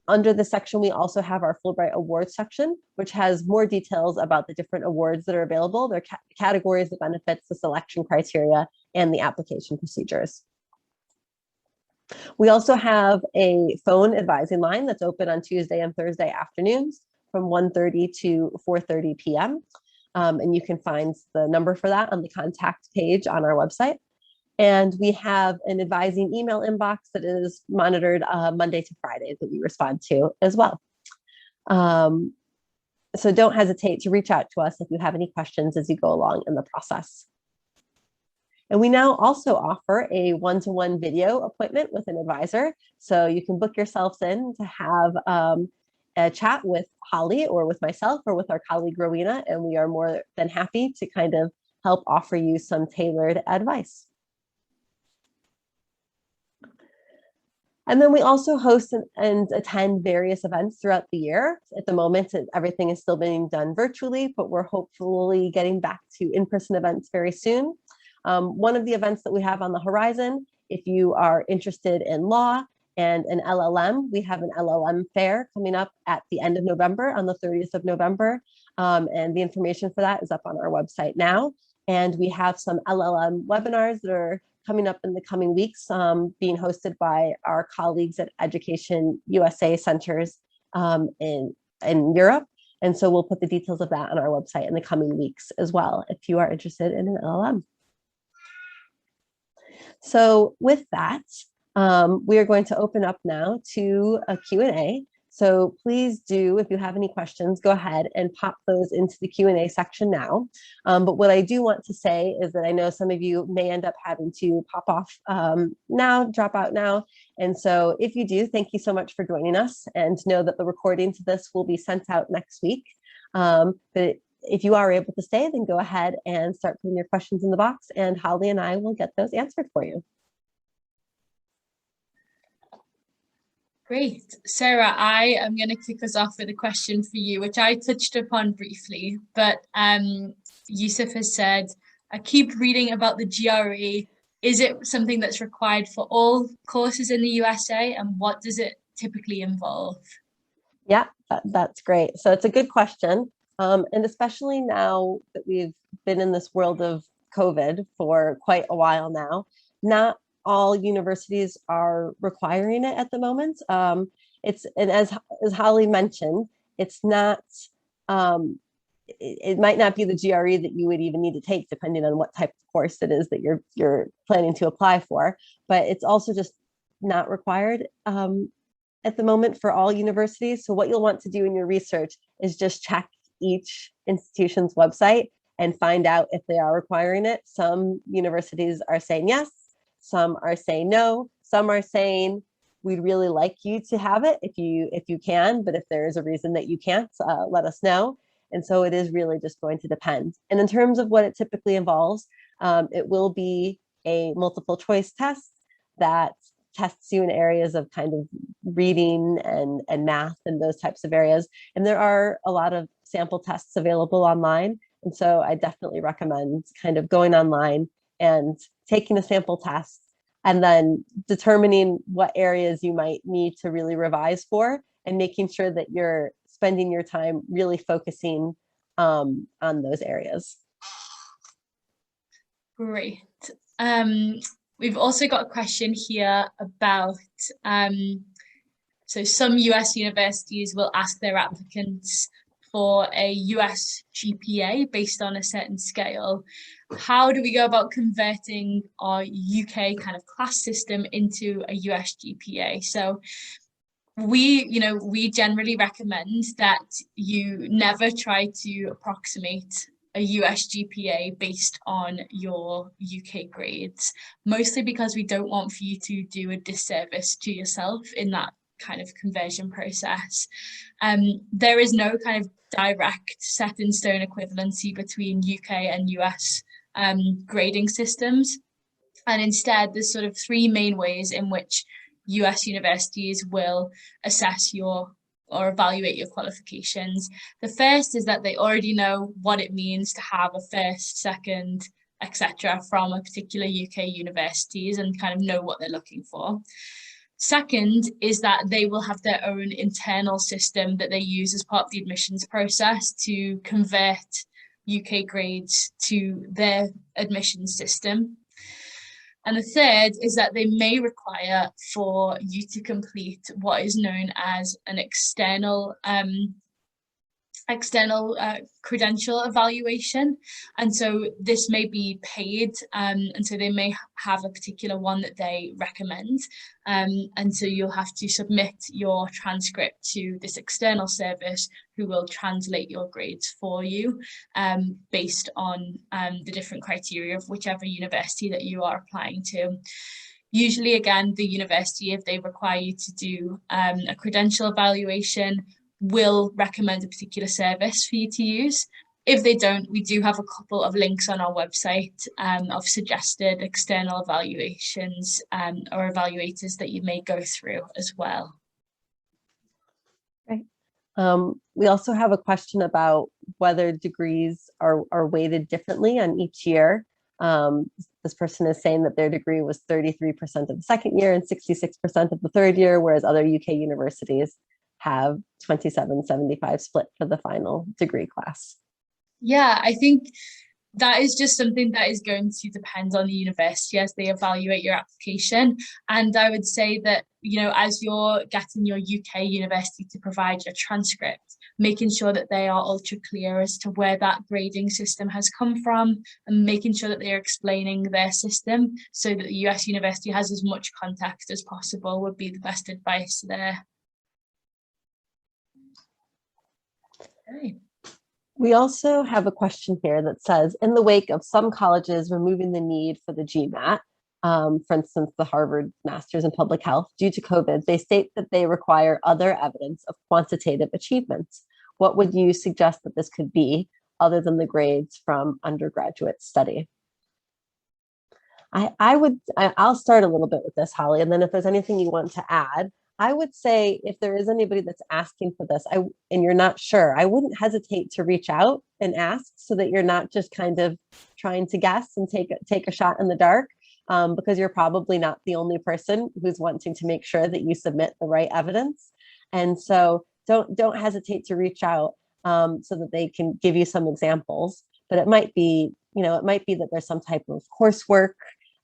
Under the section, we also have our Fulbright Awards section, which has more details about the different awards that are available, their categories, the benefits, the selection criteria, and the application procedures. We also have a phone advising line that's open on Tuesday and Thursday afternoons from 1:30 to 4:30 p.m. And you can find the number for that on the contact page on our website. And we have an advising email inbox that is monitored Monday to Friday that we respond to as well. So don't hesitate to reach out to us if you have any questions as you go along in the process. And we now also offer a one-to-one video appointment with an advisor. So you can book yourselves in to have a chat with Holly or with myself or with our colleague Rowena, and we are more than happy to kind of help offer you some tailored advice. And then we also host and attend various events throughout the year. At the moment, everything is still being done virtually, but we're hopefully getting back to in-person events very soon. One of the events that we have on the horizon, if you are interested in law and an LLM, we have an LLM fair coming up at the end of November, on the 30th of November. And the information for that is up on our website now. And we have some LLM webinars that are coming up in the coming weeks, being hosted by our colleagues at EducationUSA centers in Europe. And so we'll put the details of that on our website in the coming weeks as well, if you are interested in an LLM. So with that, we are going to open up now to a Q&A. So please do, if you have any questions, go ahead and pop those into the Q&A section now. But what I do want to say is that I know some of you may end up having to pop off now, drop out now. And so if you do, thank you so much for joining us, and know that the recording to this will be sent out next week. But if you are able to stay, then go ahead and start putting your questions in the box, and Holly and I will get those answered for you. Great. Sarah, I am going to kick us off with a question for you, which I touched upon briefly, but Yusuf has said, I keep reading about the GRE. Is it something that's required for all courses in the USA, and what does it typically involve? Yeah, that's great. So it's a good question. And especially now that we've been in this world of COVID for quite a while now, not all universities are requiring it at the moment. And as Holly mentioned, it's not, it might not be the GRE that you would even need to take, depending on what type of course it is that you're planning to apply for, but it's also just not required at the moment for all universities. So what you'll want to do in your research is just check each institution's website and find out if they are requiring it. Some universities are saying yes, some are saying no, some are saying we'd really like you to have it if you can, but if there is a reason that you can't, let us know. And so it is really just going to depend. And in terms of what it typically involves, it will be a multiple choice test that tests you in areas of kind of reading and math and those types of areas. And there are a lot of sample tests available online. And so I definitely recommend kind of going online and taking a sample test, and then determining what areas you might need to really revise for, and making sure that you're spending your time really focusing on those areas. Great. We've also got a question here about, so some US universities will ask their applicants for a US GPA based on a certain scale. How do we go about converting our UK kind of class system into a US GPA? So we generally recommend that you never try to approximate a US GPA based on your UK grades, mostly because we don't want for you to do a disservice to yourself in that kind of conversion process. There is no kind of direct set in stone equivalency between UK and US grading systems. And instead, there's sort of three main ways in which US universities will assess or evaluate your qualifications. The first is that they already know what it means to have a first, second, etc. from a particular UK universities and kind of know what they're looking for. Second is that they will have their own internal system that they use as part of the admissions process to convert UK grades to their admissions system. And the third is that they may require for you to complete what is known as an external external credential evaluation, and so this may be paid, and so they may have a particular one that they recommend, and so you'll have to submit your transcript to this external service who will translate your grades for you, based on the different criteria of whichever university that you are applying to. Usually, again, the university, if they require you to do a credential evaluation, will recommend a particular service for you to use. If they don't, we do have a couple of links on our website of suggested external evaluations or evaluators that you may go through as well. Right. We also have a question about whether degrees are weighted differently on each year. This person is saying that their degree was 33% of the second year and 66% of the third year, whereas other UK universities have 27-75 split for the final degree class. Yeah, I think that is just something that is going to depend on the university as they evaluate your application. And I would say that, you know, as you're getting your UK university to provide your transcript, making sure that they are ultra clear as to where that grading system has come from, and making sure that they are explaining their system so that the US university has as much context as possible would be the best advice there. Okay. We also have a question here that says, in the wake of some colleges removing the need for the GMAT, for instance, the Harvard Masters in Public Health, due to COVID, they state that they require other evidence of quantitative achievements. What would you suggest that this could be other than the grades from undergraduate study? I'll start a little bit with this, Holly, and then if there's anything you want to add, I would say if there is anybody that's asking for this and you're not sure, I wouldn't hesitate to reach out and ask so that you're not just kind of trying to guess and take a shot in the dark, because you're probably not the only person who's wanting to make sure that you submit the right evidence. And so don't hesitate to reach out so that they can give you some examples. But it might be, it might be that there's some type of coursework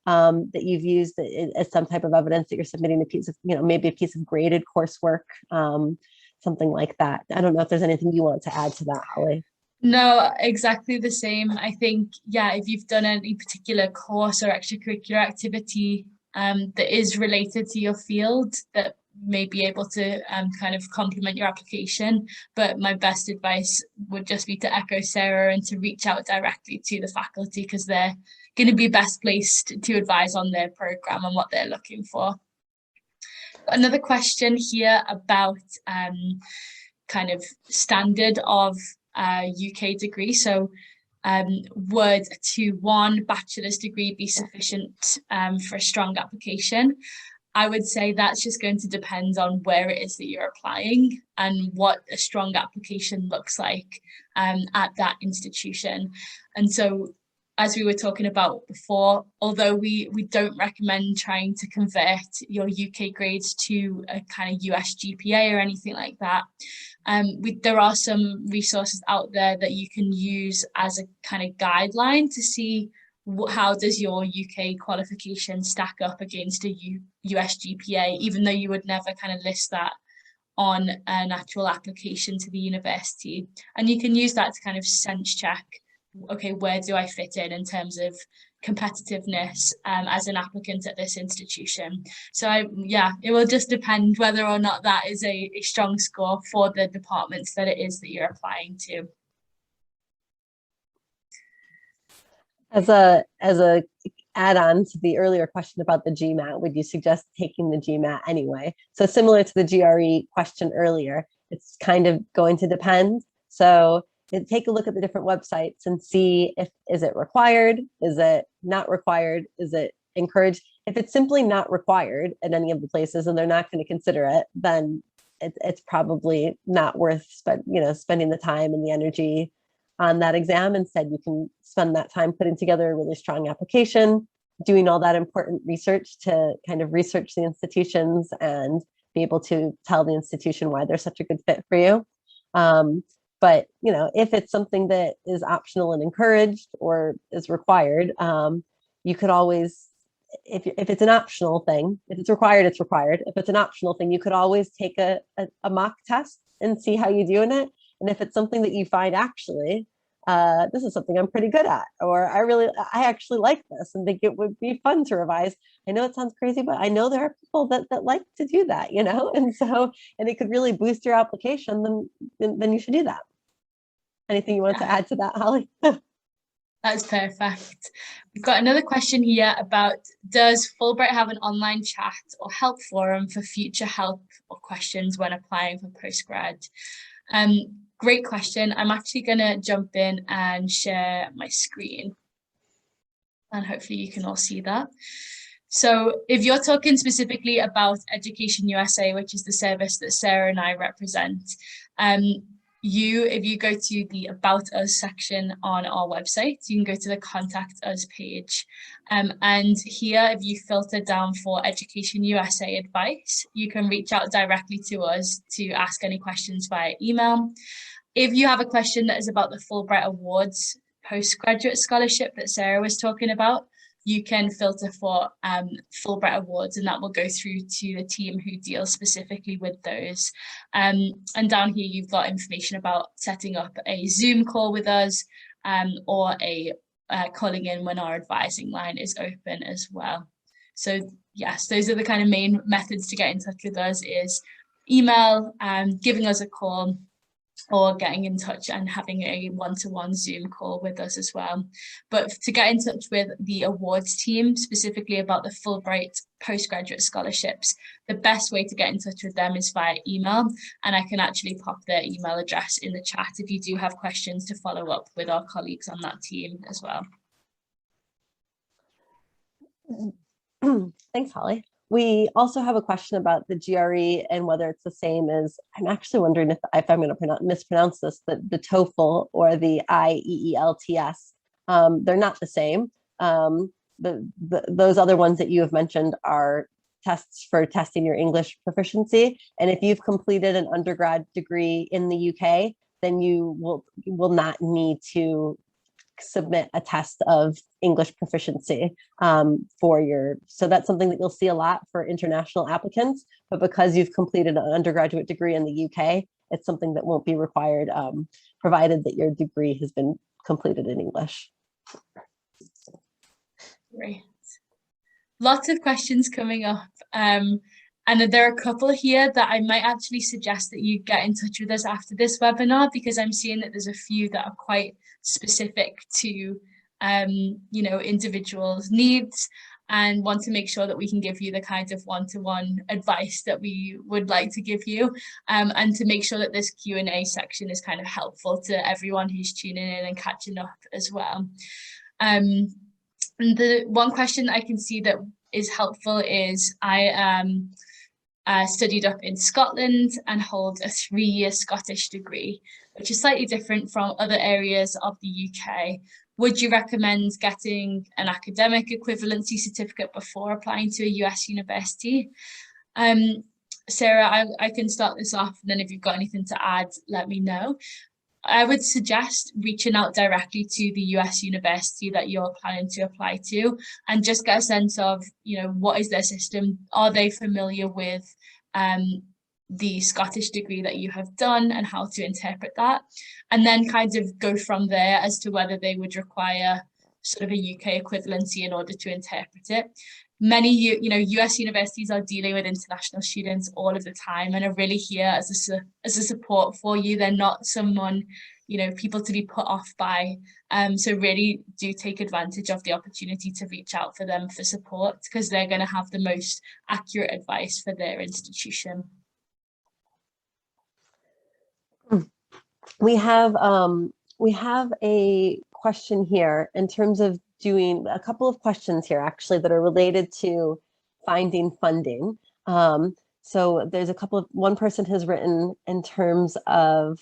that you've used as some type of evidence that you're submitting a piece of, maybe a piece of graded coursework, something like that. I don't know if there's anything you want to add to that, Holly. No, exactly the same. I think, yeah, if you've done any particular course or extracurricular activity that is related to your field, that may be able to kind of complement your application. But my best advice would just be to echo Sarah and to reach out directly to the faculty, because they're going to be best placed to advise on their program and what they're looking for. Another question here about kind of standard of UK degree. So would a 2-1 bachelor's degree be sufficient for a strong application? I would say that's just going to depend on where it is that you're applying and what a strong application looks like at that institution. And so, as we were talking about before, although we don't recommend trying to convert your UK grades to a kind of US GPA or anything like that, there are some resources out there that you can use as a kind of guideline to see how does your UK qualification stack up against a US GPA, even though you would never kind of list that on an actual application to the university. And you can use that to kind of sense check, okay, where do I fit in terms of competitiveness as an applicant at this institution. So it will just depend whether or not that is a strong score for the departments that it is that you're applying to. As a add-on to the earlier question about the GMAT, would you suggest taking the GMAT anyway? So similar to the GRE question earlier, it's kind of going to depend. So take a look at the different websites and see is it required? Is it not required? Is it encouraged? If it's simply not required at any of the places and they're not going to consider it, then it's probably not worth spending the time and the energy on that exam. Instead, you can spend that time putting together a really strong application, doing all that important research to kind of research the institutions and be able to tell the institution why they're such a good fit for you. But if it's something that is optional and encouraged or is required, you could always, if it's an optional thing, if it's required, it's required. If it's an optional thing, you could always take a mock test and see how you do in it. And if it's something that you find actually, this is something I'm pretty good at, or I actually like this and think it would be fun to revise. I know it sounds crazy, but I know there are people that like to do that, you know, and it could really boost your application, then you should do that. Anything you want to add to that, Holly? That's perfect. We've got another question here about, does Fulbright have an online chat or help forum for future help or questions when applying for postgrad? Great question. I'm actually going to jump in and share my screen, and hopefully you can all see that. So if you're talking specifically about Education USA, which is the service that Sarah and I represent, if you go to the About Us section on our website, you can go to the Contact Us page. And here, if you filter down for Education USA advice, you can reach out directly to us to ask any questions via email. If you have a question that is about the Fulbright Awards postgraduate scholarship that Sarah was talking about, you can filter for Fulbright Awards, and that will go through to the team who deals specifically with those. And down here, you've got information about setting up a Zoom call with us, or calling in when our advising line is open as well. So yes, those are the kind of main methods to get in touch with us: is email, giving us a call, or getting in touch and having a one-to-one Zoom call with us as well. But to get in touch with the awards team, specifically about the Fulbright postgraduate scholarships, the best way to get in touch with them is via email. And I can actually pop their email address in the chat if you do have questions to follow up with our colleagues on that team as well. Thanks, Holly. We also have a question about the GRE and whether it's the same as, I'm actually wondering if I'm going to mispronounce this, the TOEFL or the IELTS. They're not the same. Those other ones that you have mentioned are tests for testing your English proficiency. And if you've completed an undergrad degree in the UK, then you will not need to submit a test of English proficiency so that's something that you'll see a lot for international applicants, but because you've completed an undergraduate degree in the UK, it's something that won't be required, provided that your degree has been completed in English. Great. Lots of questions coming up. And there are a couple here that I might actually suggest that you get in touch with us after this webinar, because I'm seeing that there's a few that are quite specific to individuals' needs, and want to make sure that we can give you the kind of one-to-one advice that we would like to give you, and to make sure that this Q&A section is kind of helpful to everyone who's tuning in and catching up as well. And the one question I can see that is helpful is, I studied up in Scotland and hold a 3-year Scottish degree, which is slightly different from other areas of the UK. Would you recommend getting an academic equivalency certificate before applying to a US university? Sarah, I can start this off, and then if you've got anything to add, let me know. I would suggest reaching out directly to the US university that you're planning to apply to, and just get a sense of, what is their system? Are they familiar with the Scottish degree that you have done and how to interpret that? And then kind of go from there as to whether they would require sort of a UK equivalency in order to interpret it. Many, US universities are dealing with international students all of the time and are really here as a support for you. They're not someone, people to be put off by. So really do take advantage of the opportunity to reach out for them for support, because they're going to have the most accurate advice for their institution. We have a question here in terms of doing a couple of questions here actually that are related to finding funding. So there's one person has written in terms of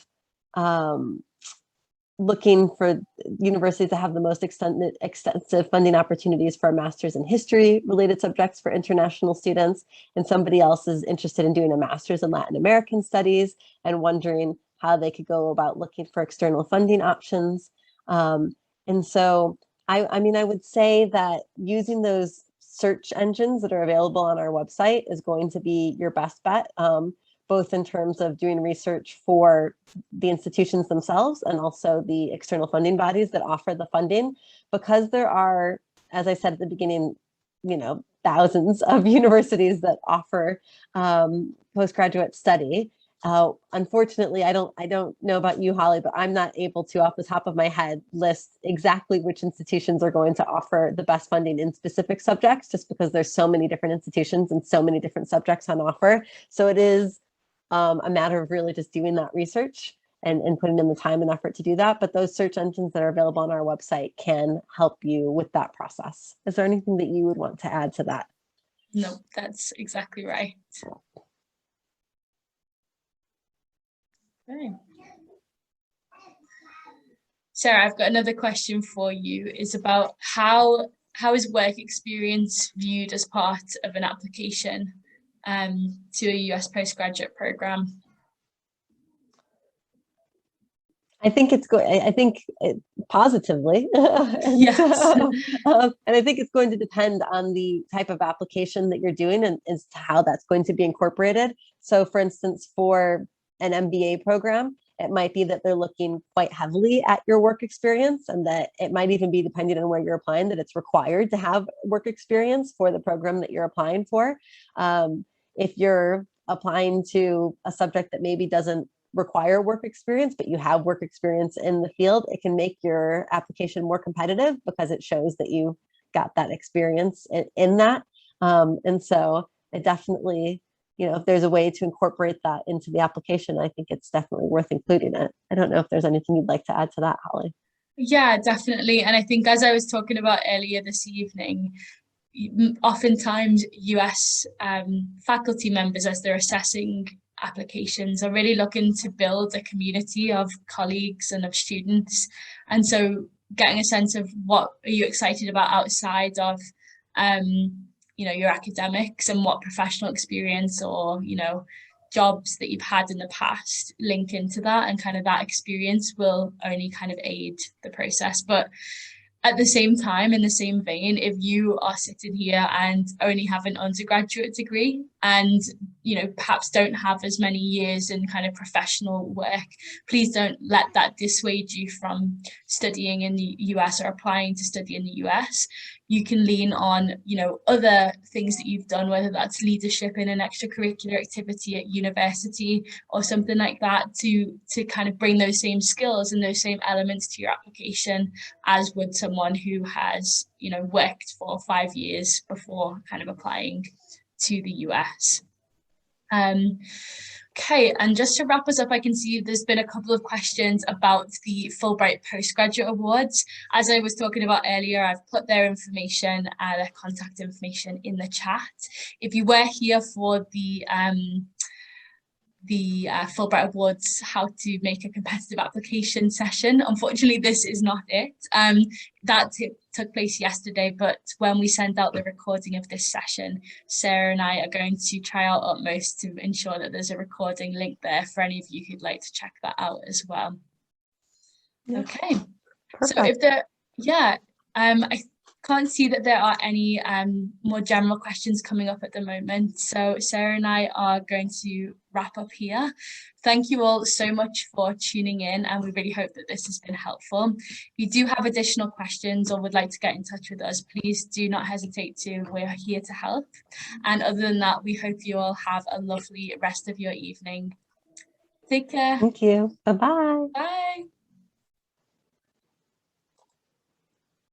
looking for universities that have the most extensive funding opportunities for master's in history related subjects for international students. And somebody else is interested in doing a master's in Latin American studies and wondering how they could go about looking for external funding options. And so I would say that using those search engines that are available on our website is going to be your best bet. both in terms of doing research for the institutions themselves and also the external funding bodies that offer the funding, because there are, as I said at the beginning, thousands of universities that offer postgraduate study. Unfortunately, I don't know about you, Holly, but I'm not able to, off the top of my head, list exactly which institutions are going to offer the best funding in specific subjects, just because there's so many different institutions and so many different subjects on offer. So it is a matter of really just doing that research and putting in the time and effort to do that. But those search engines that are available on our website can help you with that process. Is there anything that you would want to add to that? No, that's exactly right. Okay. Sarah, I've got another question for you. It's about how is work experience viewed as part of an application to a US postgraduate program? I think positively. Yes. And I think it's going to depend on the type of application that you're doing and as to how that's going to be incorporated. So for instance, for an MBA program, it might be that they're looking quite heavily at your work experience, and that it might even be, depending on where you're applying, that it's required to have work experience for the program that you're applying for. If you're applying to a subject that maybe doesn't require work experience, but you have work experience in the field, it can make your application more competitive because it shows that you got that experience in that. And so it definitely, if there's a way to incorporate that into the application, I think it's definitely worth including it. I don't know if there's anything you'd like to add to that, Holly. Yeah, definitely. And I think, as I was talking about earlier this evening, oftentimes US faculty members, as they're assessing applications, are really looking to build a community of colleagues and of students. And so getting a sense of what are you excited about outside of your academics, and what professional experience or jobs that you've had in the past link into that, and kind of that experience will only kind of aid the process. But at the same time, in the same vein, if you are sitting here and only have an undergraduate degree and perhaps don't have as many years in kind of professional work, please don't let that dissuade you from studying in the US or applying to study in the US. You can lean on other things that you've done, whether that's leadership in an extracurricular activity at university or something like that, to kind of bring those same skills and those same elements to your application as would someone who has worked for 5 years before kind of applying to the US. Okay, and just to wrap us up, I can see there's been a couple of questions about the Fulbright Postgraduate Awards. As I was talking about earlier, I've put their information, their contact information in the chat. If you were here for the Fulbright Awards How to Make a Competitive Application session, unfortunately this is not it. That took place yesterday, but when we send out the recording of this session, Sarah and I are going to try our utmost to ensure that there's a recording link there for any of you who'd like to check that out as well. Yeah. Okay. Perfect. So if there, I can't see that there are any more general questions coming up at the moment. So Sarah and I are going to wrap up here. Thank you all so much for tuning in, and we really hope that this has been helpful. If you do have additional questions or would like to get in touch with us, please do not hesitate to. We're here to help. And other than that, we hope you all have a lovely rest of your evening. Take care. Thank you. Bye-bye. Bye.